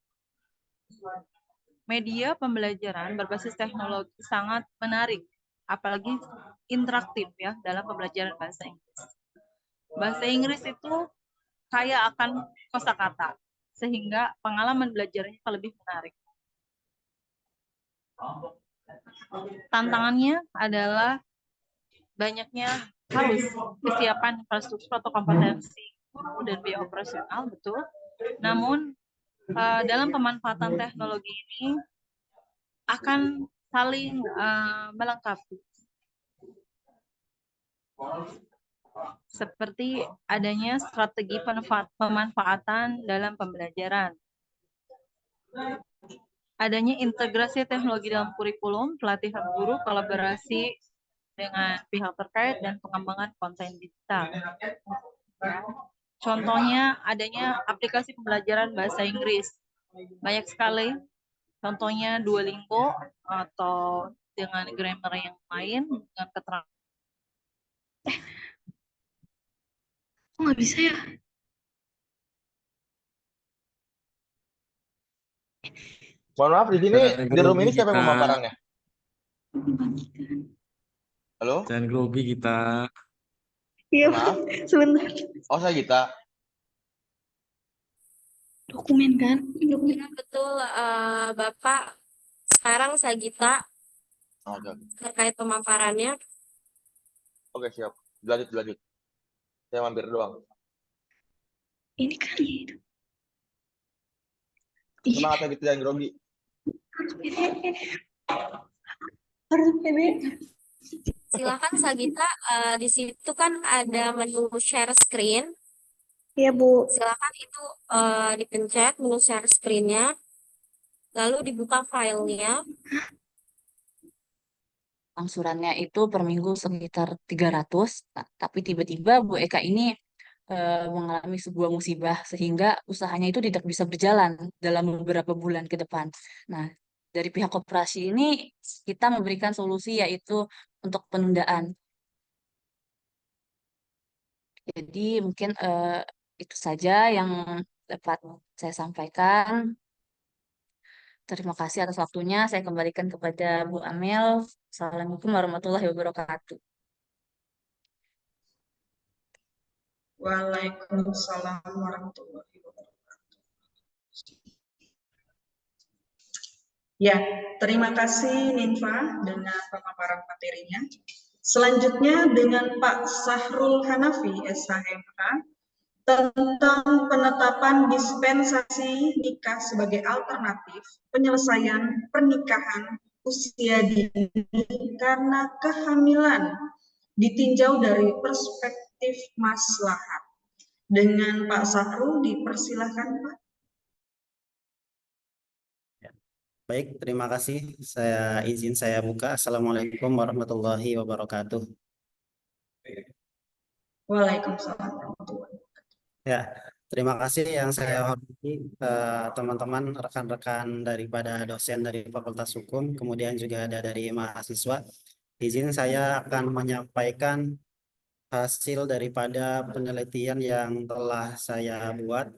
media pembelajaran berbasis teknologi sangat menarik, apalagi interaktif ya dalam pembelajaran bahasa Inggris. Bahasa Inggris itu kaya akan kosakata, sehingga pengalaman belajarnya lebih menarik. Tantangannya adalah banyaknya harus kesiapan infrastruktur atau kompetensi guru dan biaya operasional, betul. Namun dalam pemanfaatan teknologi ini akan saling melengkapi. Seperti adanya strategi pemanfaatan dalam pembelajaran. Adanya integrasi teknologi dalam kurikulum, pelatihan guru, kolaborasi dengan pihak terkait, dan pengembangan konten digital. Contohnya adanya aplikasi pembelajaran bahasa Inggris. Banyak sekali. Contohnya Duolingo atau dengan grammar yang lain, dengan keterangan. Kok nggak bisa ya? Mohon maaf, di sini di room ini siapa yang pemaparannya? Halo? Jangan grogi kita. Iya, Maaf. sebentar. Oh, saya Gita. Dokumen kan? Ya, betul, Bapak. Sekarang saya Gita Oke, terkait pemaparannya. oke, siap. Lanjut. Saya mampir doang. Ini kan ya itu. Semangat ya, Gita, jangan grogi. Harus PB. Silakan Sagita, di situ kan ada menu share screen. Iya, Bu. Silakan itu dipencet menu share screen-nya, lalu dibuka filenya. Angsurannya itu per minggu sekitar 300, tapi tiba-tiba Bu Eka ini mengalami sebuah musibah sehingga usahanya itu tidak bisa berjalan dalam beberapa bulan ke depan. Nah, dari pihak koperasi ini kita memberikan solusi yaitu untuk penundaan. Jadi mungkin itu saja yang dapat saya sampaikan. Terima kasih atas waktunya. Saya kembalikan kepada Bu Amel. Assalamualaikum warahmatullahi wabarakatuh. Waalaikumsalam warahmatullahi wabarakatuh. Ya, terima kasih Ninfa dengan pemaparan materinya. Selanjutnya dengan Pak Sahrul Hanafi, SHMH, tentang penetapan dispensasi nikah sebagai alternatif penyelesaian pernikahan usia dini karena kehamilan ditinjau dari perspektif maslahat. Dengan Pak Sahrul, dipersilahkan Pak. Baik, terima kasih. Saya buka. Assalamualaikum warahmatullahi wabarakatuh. Waalaikumsalam warahmatullahi wabarakatuh. Ya, terima kasih yang saya hormati teman-teman, rekan-rekan daripada dosen dari Fakultas Hukum, kemudian juga ada dari mahasiswa. Izin saya akan menyampaikan hasil daripada penelitian yang telah saya buat,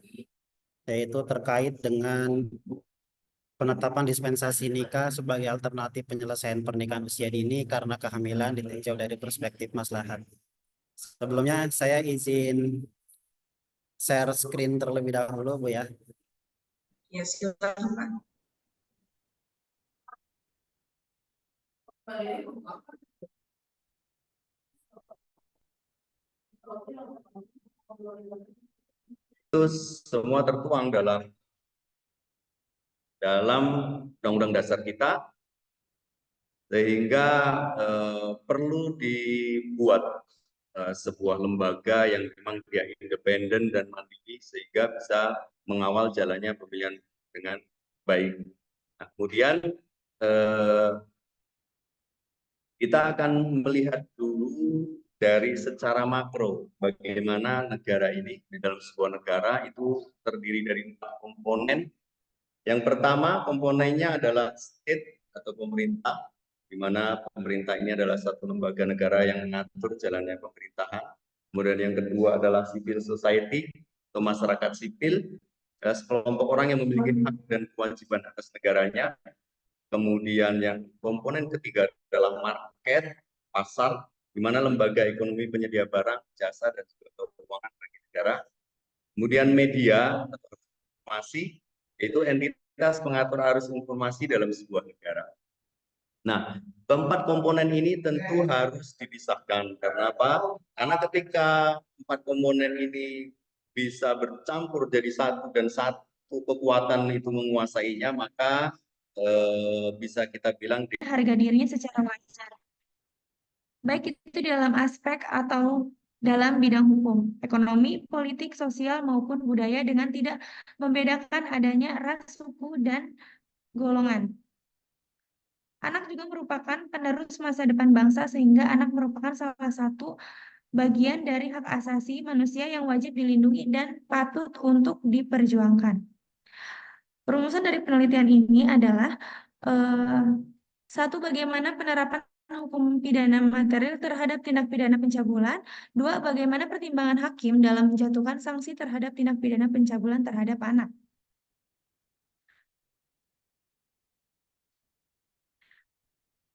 yaitu terkait dengan penetapan dispensasi nikah sebagai alternatif penyelesaian pernikahan usia dini karena kehamilan ditinjau dari perspektif maslahat. Sebelumnya saya izin share screen terlebih dahulu, Bu ya. Ya, silakan Pak. Itu semua tertuang dalam Undang-Undang Dasar kita, sehingga perlu dibuat sebuah lembaga yang memang dia independen dan mandiri sehingga bisa mengawal jalannya pemilihan dengan baik. Nah, kemudian kita akan melihat dulu dari secara makro bagaimana negara ini di dalam sebuah negara itu terdiri dari 4 komponen. Yang pertama komponennya adalah state atau pemerintah, di mana pemerintah ini adalah satu lembaga negara yang mengatur jalannya pemerintahan. Kemudian yang kedua adalah civil society atau masyarakat sipil, sekelompok orang yang memiliki hak dan kewajiban atas negaranya. Kemudian yang komponen ketiga adalah market, pasar, di mana lembaga ekonomi penyedia barang, jasa, dan juga keuangan bagi negara. Kemudian media atau informasi, yaitu entitas pengatur arus informasi dalam sebuah negara. Nah, keempat komponen ini tentu harus dipisahkan. Karena apa? Karena ketika empat komponen ini bisa bercampur jadi satu dan satu kekuatan itu menguasainya, maka bisa kita bilang harga dirinya secara wajar. Baik itu dalam aspek atau dalam bidang hukum, ekonomi, politik, sosial, maupun budaya dengan tidak membedakan adanya ras, suku, dan golongan. Anak juga merupakan penerus masa depan bangsa sehingga anak merupakan salah satu bagian dari hak asasi manusia yang wajib dilindungi dan patut untuk diperjuangkan. Rumusan dari penelitian ini adalah satu, bagaimana penerapan hukum pidana material terhadap tindak pidana pencabulan. Dua, bagaimana pertimbangan hakim dalam menjatuhkan sanksi terhadap tindak pidana pencabulan terhadap anak.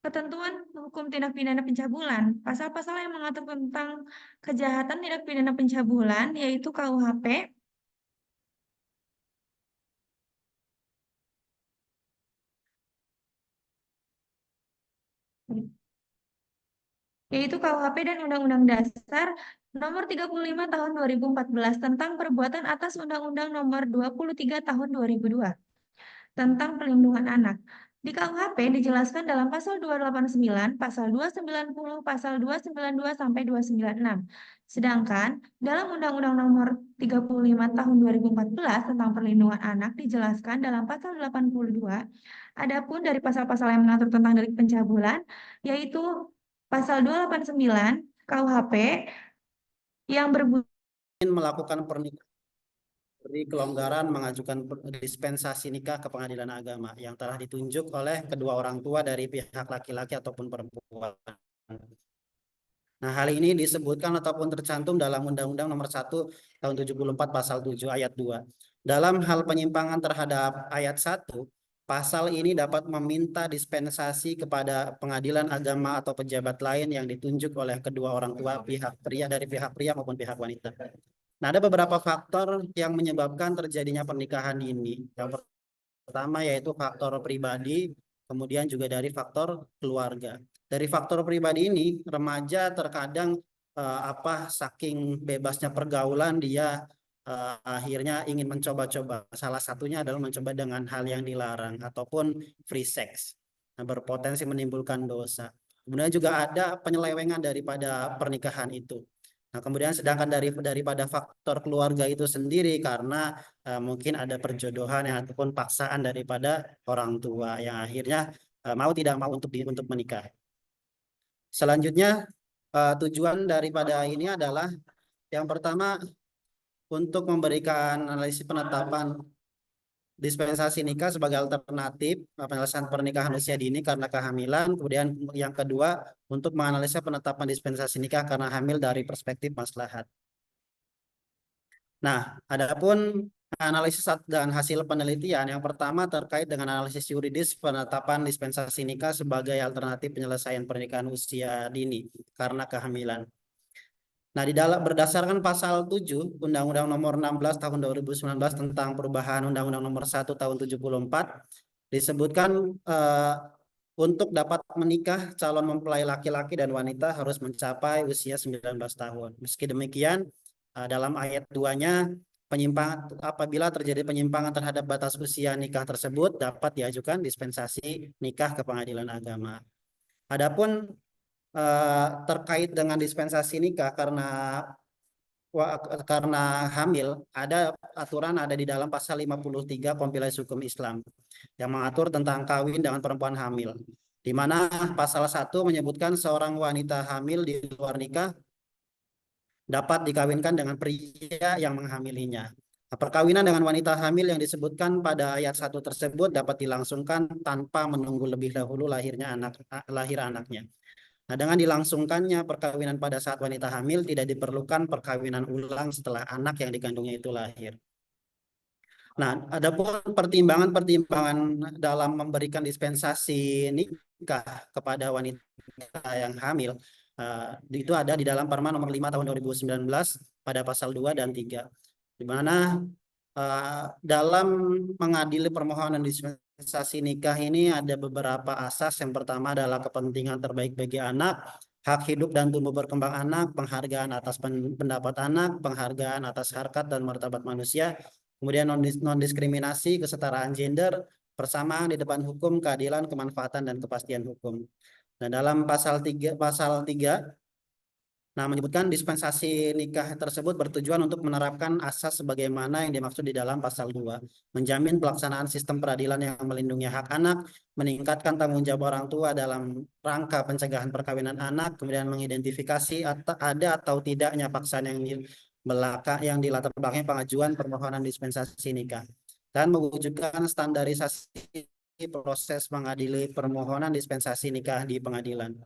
Ketentuan hukum tindak pidana pencabulan, pasal-pasal yang mengatur tentang kejahatan tindak pidana pencabulan yaitu KUHP, dan Undang-Undang Dasar Nomor 35 Tahun 2014 tentang perbuatan atas Undang-Undang Nomor 23 Tahun 2002 tentang perlindungan anak. Di KUHP dijelaskan dalam pasal 289, pasal 290, pasal 292 sampai 296. Sedangkan dalam Undang-Undang Nomor 35 Tahun 2014 tentang perlindungan anak dijelaskan dalam pasal 82. Adapun dari pasal-pasal yang mengatur tentang delik pencabulan yaitu pasal 289 KUHP yang berbunyi melakukan pernikahan beri kelonggaran mengajukan dispensasi nikah ke pengadilan agama yang telah ditunjuk oleh kedua orang tua dari pihak laki-laki ataupun perempuan. Nah, hal ini disebutkan ataupun tercantum dalam Undang-Undang Nomor 1 Tahun 74 Pasal 7 Ayat 2. Dalam hal penyimpangan terhadap ayat 1, pasal ini dapat meminta dispensasi kepada pengadilan agama atau pejabat lain yang ditunjuk oleh kedua orang tua pihak pria dari pihak pria maupun pihak wanita. Nah, ada beberapa faktor yang menyebabkan terjadinya pernikahan ini. Yang pertama yaitu faktor pribadi, kemudian juga dari faktor keluarga. Dari faktor pribadi ini, remaja terkadang saking bebasnya pergaulan dia akhirnya ingin mencoba-coba. Salah satunya adalah mencoba dengan hal yang dilarang ataupun free sex. Nah, berpotensi menimbulkan dosa. Kemudian juga ada penyelewengan daripada pernikahan itu. Nah, kemudian sedangkan daripada faktor keluarga itu sendiri karena mungkin ada perjodohan yang ataupun paksaan daripada orang tua yang akhirnya mau tidak mau untuk menikah. Selanjutnya tujuan daripada ini adalah yang pertama untuk memberikan analisis penetapan dispensasi nikah sebagai alternatif penyelesaian pernikahan usia dini karena kehamilan. Kemudian yang kedua untuk menganalisa penetapan dispensasi nikah karena hamil dari perspektif maslahat. Nah, adapun analisis dan hasil penelitian yang pertama terkait dengan analisis yuridis penetapan dispensasi nikah sebagai alternatif penyelesaian pernikahan usia dini karena kehamilan. Nah, berdasarkan pasal 7 Undang-Undang Nomor 16 Tahun 2019 tentang perubahan Undang-Undang Nomor 1 Tahun 74 disebutkan untuk dapat menikah calon mempelai laki-laki dan wanita harus mencapai usia 19 tahun. Meski demikian, dalam ayat 2-nya apabila terjadi penyimpangan terhadap batas usia nikah tersebut dapat diajukan dispensasi nikah ke pengadilan agama. Adapun terkait dengan dispensasi nikah karena hamil, ada aturan ada di dalam pasal 53 Kompilasi Hukum Islam yang mengatur tentang kawin dengan perempuan hamil, di mana pasal 1 menyebutkan seorang wanita hamil di luar nikah dapat dikawinkan dengan pria yang menghamilinya. Nah, perkawinan dengan wanita hamil yang disebutkan pada ayat 1 tersebut dapat dilangsungkan tanpa menunggu lebih dahulu lahir anaknya. Nah, dengan dilangsungkannya perkawinan pada saat wanita hamil tidak diperlukan perkawinan ulang setelah anak yang dikandungnya itu lahir. Nah, ada pun pertimbangan-pertimbangan dalam memberikan dispensasi nikah kepada wanita yang hamil, itu ada di dalam Perma nomor 5 tahun 2019 pada pasal 2 dan 3. Di mana dalam mengadili permohonan dispensasi nikah ini ada beberapa asas. Yang pertama adalah kepentingan terbaik bagi anak, hak hidup dan tumbuh berkembang anak, penghargaan atas pendapat anak, penghargaan atas harkat dan martabat manusia, kemudian non-diskriminasi, kesetaraan gender, persamaan di depan hukum, keadilan, kemanfaatan, dan kepastian hukum. Nah, dalam pasal 3, menyebutkan dispensasi nikah tersebut bertujuan untuk menerapkan asas sebagaimana yang dimaksud di dalam pasal 2, menjamin pelaksanaan sistem peradilan yang melindungi hak anak, meningkatkan tanggung jawab orang tua dalam rangka pencegahan perkawinan anak, kemudian mengidentifikasi ada atau tidaknya paksaan yang dilatar belakangi pengajuan permohonan dispensasi nikah, dan mewujudkan standarisasi proses mengadili permohonan dispensasi nikah di pengadilan.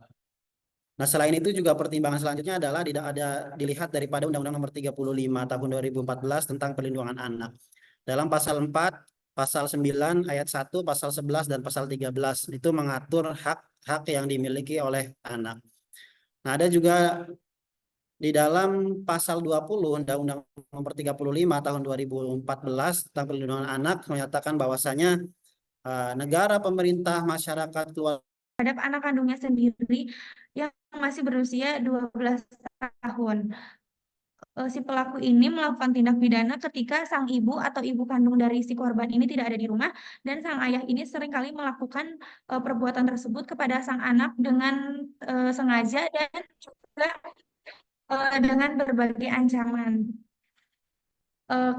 Nah, selain itu juga pertimbangan selanjutnya adalah dilihat daripada Undang-Undang Nomor 35 Tahun 2014 tentang Perlindungan Anak. Dalam pasal 4, pasal 9 ayat 1, pasal 11 dan pasal 13 itu mengatur hak-hak yang dimiliki oleh anak. Nah, ada juga di dalam pasal 20 Undang-Undang Nomor 35 Tahun 2014 tentang Perlindungan Anak menyatakan bahwasanya negara, pemerintah, masyarakat, keluarga terhadap anak kandungnya sendiri yang masih berusia 12 tahun. Si pelaku ini melakukan tindak pidana ketika sang ibu atau ibu kandung dari si korban ini tidak ada di rumah, dan sang ayah ini seringkali melakukan perbuatan tersebut kepada sang anak dengan sengaja dan juga dengan berbagai ancaman.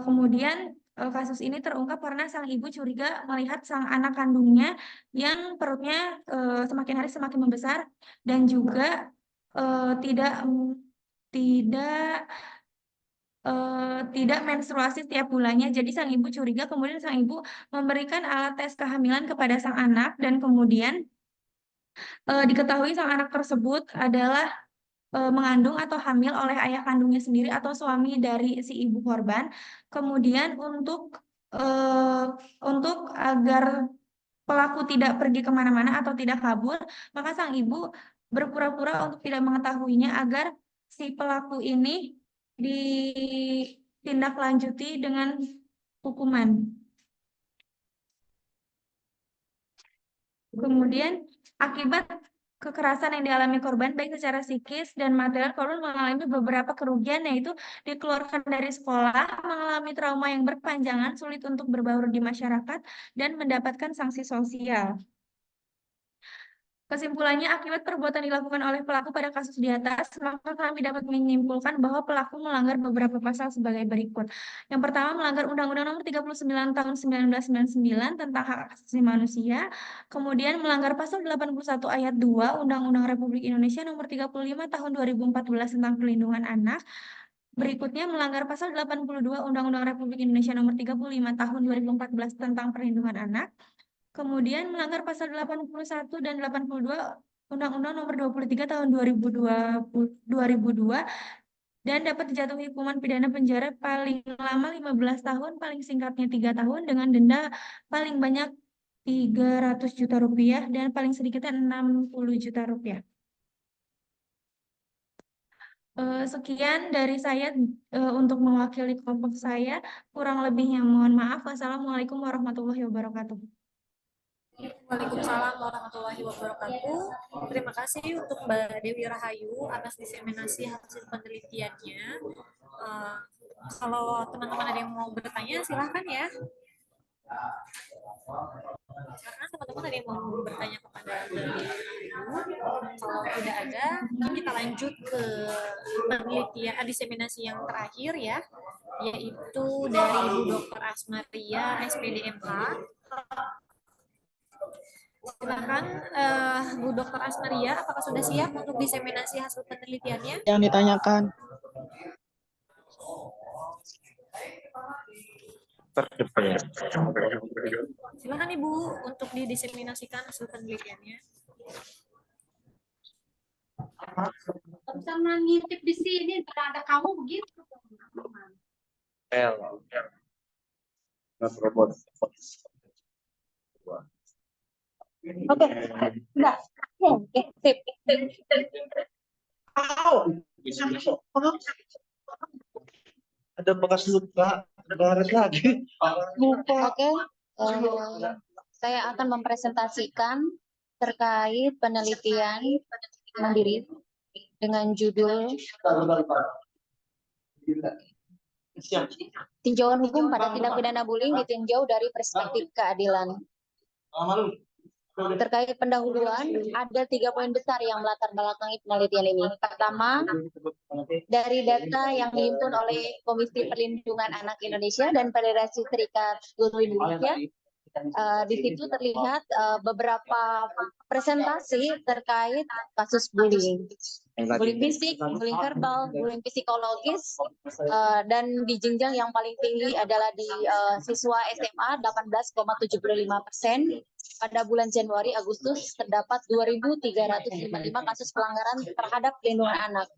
Kemudian kasus ini terungkap karena sang ibu curiga melihat sang anak kandungnya yang perutnya semakin hari semakin membesar dan juga tidak menstruasi setiap bulannya. Jadi sang ibu curiga, kemudian sang ibu memberikan alat tes kehamilan kepada sang anak, dan kemudian diketahui sang anak tersebut adalah mengandung atau hamil oleh ayah kandungnya sendiri atau suami dari si ibu korban. Kemudian untuk agar pelaku tidak pergi kemana-mana atau tidak kabur, maka sang ibu berpura-pura untuk tidak mengetahuinya agar si pelaku ini ditindaklanjuti dengan hukuman. Kemudian akibat kekerasan yang dialami korban baik secara psikis dan material, korban mengalami beberapa kerugian, yaitu dikeluarkan dari sekolah, mengalami trauma yang berkepanjangan, sulit untuk berbaur di masyarakat, dan mendapatkan sanksi sosial. Kesimpulannya, akibat perbuatan dilakukan oleh pelaku pada kasus di atas, maka kami dapat menyimpulkan bahwa pelaku melanggar beberapa pasal sebagai berikut. Yang pertama, melanggar Undang-Undang Nomor 39 Tahun 1999 tentang hak asasi manusia. Kemudian melanggar pasal 81 ayat 2 Undang-Undang Republik Indonesia Nomor 35 Tahun 2014 tentang Perlindungan Anak. Berikutnya melanggar pasal 82 Undang-Undang Republik Indonesia Nomor 35 Tahun 2014 tentang Perlindungan Anak. Kemudian melanggar pasal 81 dan 82 Undang-Undang Nomor 23 Tahun 2002 dan dapat dijatuhi hukuman pidana penjara paling lama 15 tahun, paling singkatnya 3 tahun dengan denda paling banyak 300 juta rupiah dan paling sedikitnya 60 juta rupiah. Sekian dari saya untuk mewakili kelompok saya. Kurang lebihnya mohon maaf. Wassalamualaikum warahmatullahi wabarakatuh. Waalaikumsalam warahmatullahi wabarakatuh. Terima kasih untuk Mbak Dewi Rahayu atas diseminasi hasil penelitiannya. Kalau teman-teman ada yang mau bertanya, silahkan ya. Karena teman-teman ada yang mau bertanya kepada Mbak Dewi Rahayu. Kalau tidak ada, kita lanjut ke penelitian diseminasi yang terakhir ya, yaitu dari Bu Dr. Asmaria, SPDMH. Silakan Bu Dr. Asmaria, apakah sudah siap untuk diseminasi hasil penelitiannya? Yang ditanyakan. Silakan Ibu untuk didiseminasikan hasil penelitiannya. Sama ngintip di sini, ada kamu begitu. Oke, enggak. Oke, sip. Ada bekas luka, baret lagi. Lupa. Oke, saya akan mempresentasikan terkait penelitian mandiri dengan judul Tinjauan Hukum pada Tindak Pidana Bullying ditinjau dari Perspektif Keadilan. Terkait pendahuluan, ada 3 poin besar yang melatar belakangi penelitian ini. Pertama, dari data yang dihimpun oleh Komisi Perlindungan Anak Indonesia dan Federasi Serikat Guru Indonesia, di situ terlihat beberapa presentasi terkait kasus bullying. Bullying fisik, bullying verbal, bullying psikologis, dan di jenjang yang paling tinggi adalah di siswa SMA 18,75%. Pada bulan Januari Agustus terdapat 2.355 kasus pelanggaran terhadap perlindungan anak.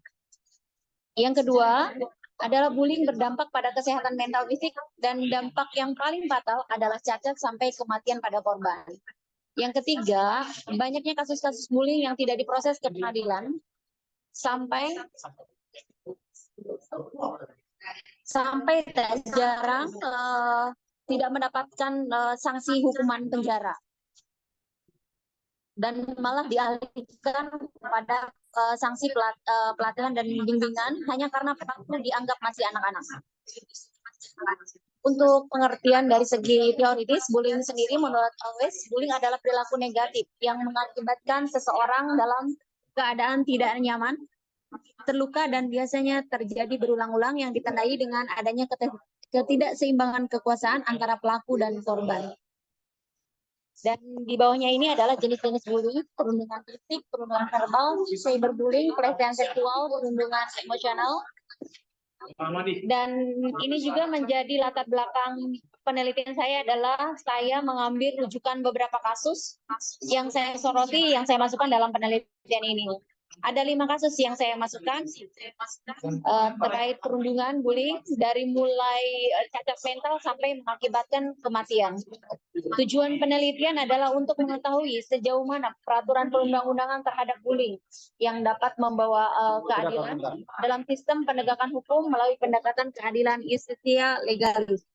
Yang kedua adalah bullying berdampak pada kesehatan mental fisik dan dampak yang paling fatal adalah cacat sampai kematian pada korban. Yang ketiga, banyaknya kasus-kasus bullying yang tidak diproses ke pengadilan sampai tak jarang tidak mendapatkan sanksi hukuman penjara dan malah dialihkan pada sanksi pelatihan dan bimbingan hanya karena pelaku dianggap masih anak-anak. Untuk pengertian dari segi teoritis, bullying sendiri menurut Alves, bullying adalah perilaku negatif yang mengakibatkan seseorang dalam keadaan tidak nyaman, terluka, dan biasanya terjadi berulang-ulang yang ditandai dengan adanya ketidakseimbangan kekuasaan antara pelaku dan korban. Dan di bawahnya ini adalah jenis-jenis bullying: perundungan fisik, perundungan verbal, cyberbullying, pelecehan seksual, perundungan emosional. Dan ini juga menjadi latar belakang penelitian saya adalah saya mengambil rujukan beberapa kasus yang saya soroti, yang saya masukkan dalam penelitian ini. Ada 5 kasus yang saya masukkan terkait perundungan, bullying, dari mulai cacat mental sampai mengakibatkan kematian. Tujuan penelitian adalah untuk mengetahui sejauh mana peraturan perundang-undangan terhadap bullying yang dapat membawa keadilan dalam sistem penegakan hukum melalui pendekatan keadilan justisia legalis.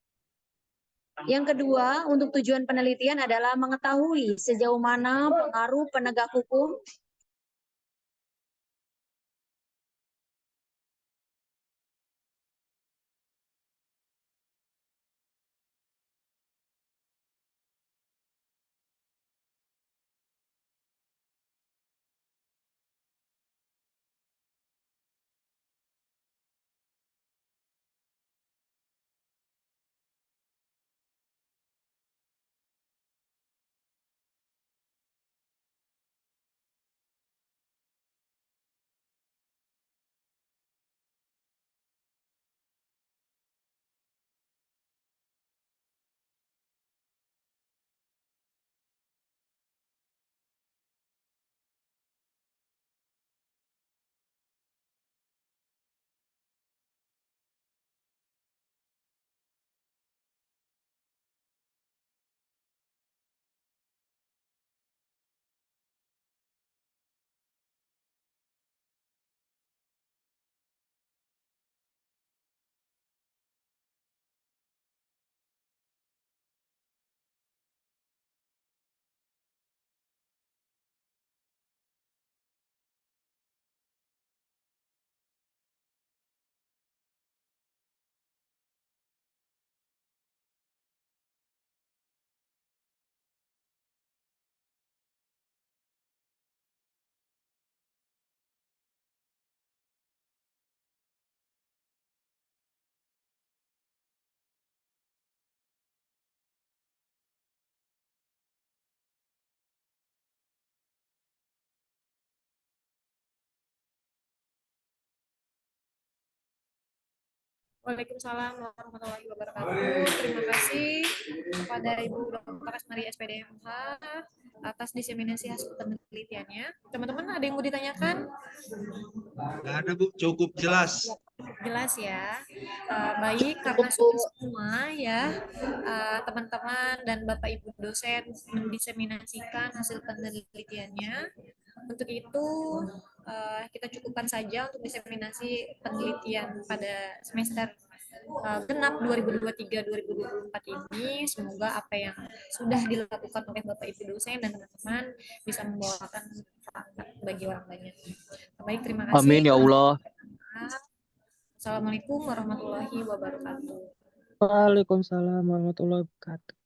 Yang kedua, untuk tujuan penelitian adalah mengetahui sejauh mana pengaruh penegak hukum Waalaikumsalam warahmatullahi wabarakatuh. Terima kasih kepada Ibu Dr. Asmari SPDMH atas diseminasi hasil penelitiannya. Teman-teman ada yang mau ditanyakan? Nggak ada, Bu. Cukup jelas. Jelas ya. Baik, karena sudah semua ya teman-teman dan Bapak Ibu dosen mendiseminasikan hasil penelitiannya. Untuk itu kita cukupkan saja untuk diseminasi penelitian pada semester genap 2023-2024 ini. Semoga apa yang sudah dilakukan oleh Bapak Ibu dosen dan teman-teman bisa membawakan manfaat bagi orang banyak. Baik, terima kasih. Amin ya Allah. Assalamualaikum warahmatullahi wabarakatuh. Waalaikumsalam warahmatullahi wabarakatuh.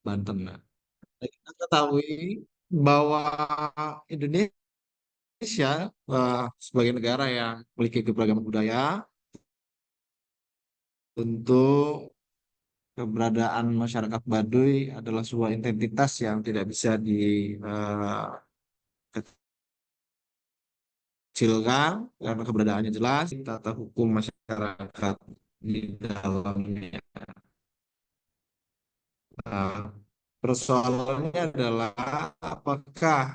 Banten. Nah, kita ketahui bahwa Indonesia sebagai negara yang memiliki keberagaman budaya, untuk keberadaan masyarakat Baduy adalah sebuah identitas yang tidak bisa dikecilkan karena keberadaannya jelas, tata hukum masyarakat di dalamnya. Nah, persoalannya adalah apakah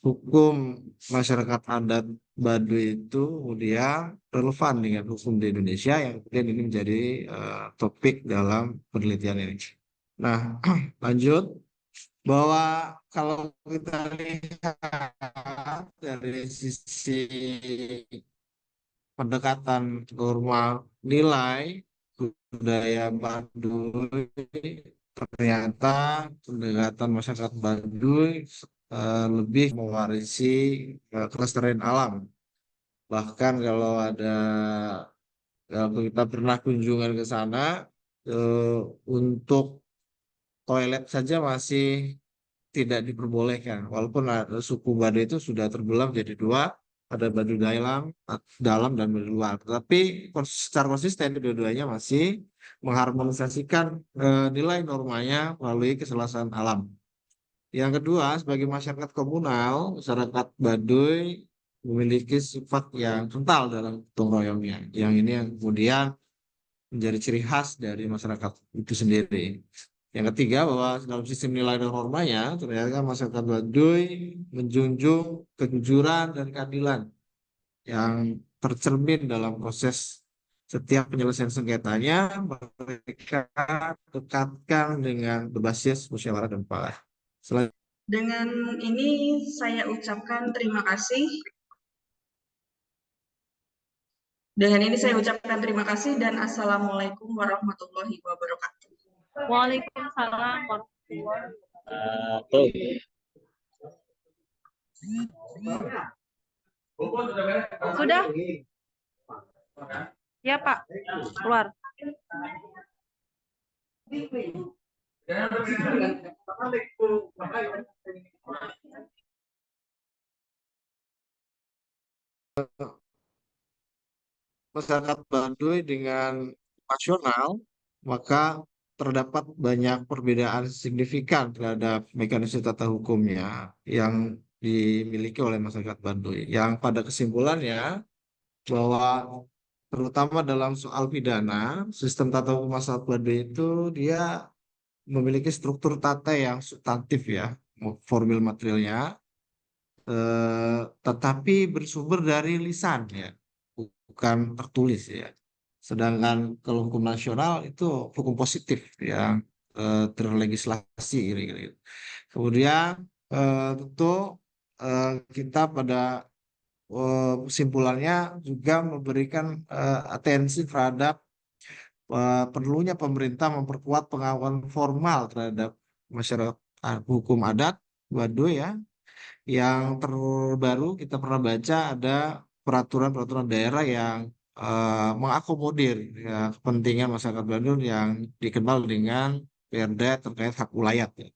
hukum masyarakat adat Baduy itu kemudian relevan dengan hukum di Indonesia, yang kemudian ini menjadi topik dalam penelitian ini. Nah, lanjut bahwa kalau kita lihat dari sisi pendekatan norma nilai budaya Baduy, ternyata pendekatan masyarakat Baduy lebih mewarisi kelestarian alam. Bahkan kalau kita pernah kunjungan ke sana, untuk toilet saja masih tidak diperbolehkan. Walaupun suku Baduy itu sudah terbelah menjadi dua, ada Baduy dalam dan Baduy luar. Tapi secara konsisten kedua-duanya masih mengharmonisasikan nilai normanya melalui keselarasan alam. Yang kedua, sebagai masyarakat komunal, masyarakat Baduy memiliki sifat yang kental dalam gotong royongnya. Yang ini yang kemudian menjadi ciri khas dari masyarakat itu sendiri. Yang ketiga, bahwa dalam sistem nilai dan normanya, ternyata masyarakat Baduy menjunjung kejujuran dan keadilan yang tercermin dalam proses setiap penyelesaian sengketanya. Mereka dekatkan dengan berbasis musyawarah dan mufakat. Dengan ini saya ucapkan terima kasih. Dengan ini saya ucapkan terima kasih dan Assalamualaikum warahmatullahi wabarakatuh. Waalaikumsalam warahmatullahi wabarakatuh. Sudah? Ya, Pak. Keluar. Masyarakat Baduy dengan nasional, maka terdapat banyak perbedaan signifikan terhadap mekanisme tata hukumnya yang dimiliki oleh masyarakat Baduy. Yang pada kesimpulannya bahwa terutama dalam soal pidana, sistem tata hukum masyarakat Baduy itu dia memiliki struktur tata yang substantif ya, formil materialnya, tetapi bersumber dari lisan ya, bukan tertulis ya. Sedangkan kalau hukum nasional itu hukum positif yang terlegislasi gitu. Kemudian tentu kita pada kesimpulannya juga memberikan atensi terhadap perlunya pemerintah memperkuat pengawasan formal terhadap masyarakat hukum adat Baduy ya. Yang terbaru kita pernah baca ada peraturan-peraturan daerah yang mengakomodir ya, kepentingan masyarakat Baduy yang dikenal dengan Perda terkait hak ulayat ya.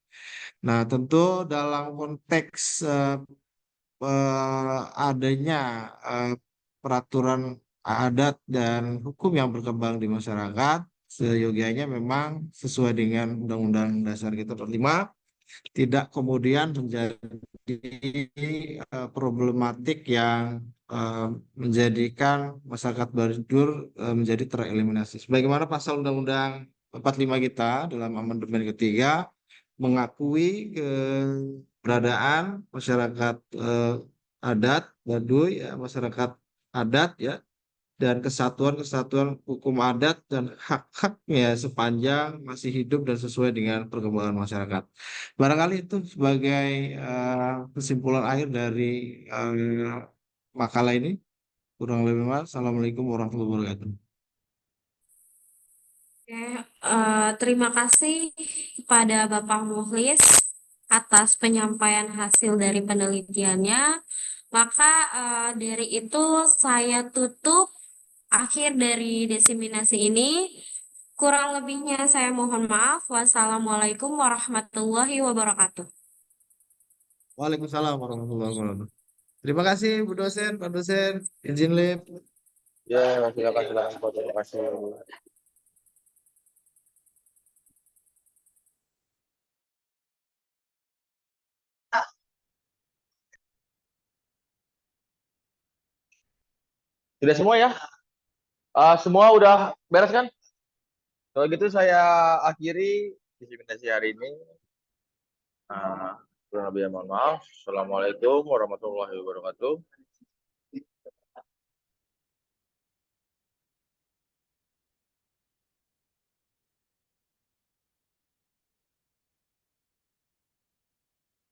Nah, tentu dalam konteks adanya peraturan adat dan hukum yang berkembang di masyarakat, seyogianya memang sesuai dengan Undang-Undang Dasar kita 45, tidak kemudian menjadi problematik yang menjadikan masyarakat Baduy menjadi tereliminasi. Sebagaimana pasal Undang-Undang 45 kita dalam amandemen ketiga mengakui keberadaan masyarakat adat Baduy ya, masyarakat adat ya, dan kesatuan-kesatuan hukum adat dan hak-haknya sepanjang masih hidup dan sesuai dengan perkembangan masyarakat. Barangkali itu sebagai kesimpulan akhir dari makalah ini. Kurang lebih mas. Assalamualaikum warahmatullahi wabarakatuh. Oke, terima kasih kepada Bapak Mukhlis atas penyampaian hasil dari penelitiannya. Maka dari itu saya tutup akhir dari diseminasi ini. Kurang lebihnya saya mohon maaf. Wassalamualaikum warahmatullahi wabarakatuh. Waalaikumsalam warahmatullahi wabarakatuh. Terima kasih Bu dosen, Pak dosen, izin lip. Ya, silakan Pak. Terima kasih. Sudah semua ya? Semua udah beres kan? Kalau gitu saya akhiri diseminasi hari ini. Kurang lebih mohon maaf. Assalamualaikum warahmatullahi wabarakatuh.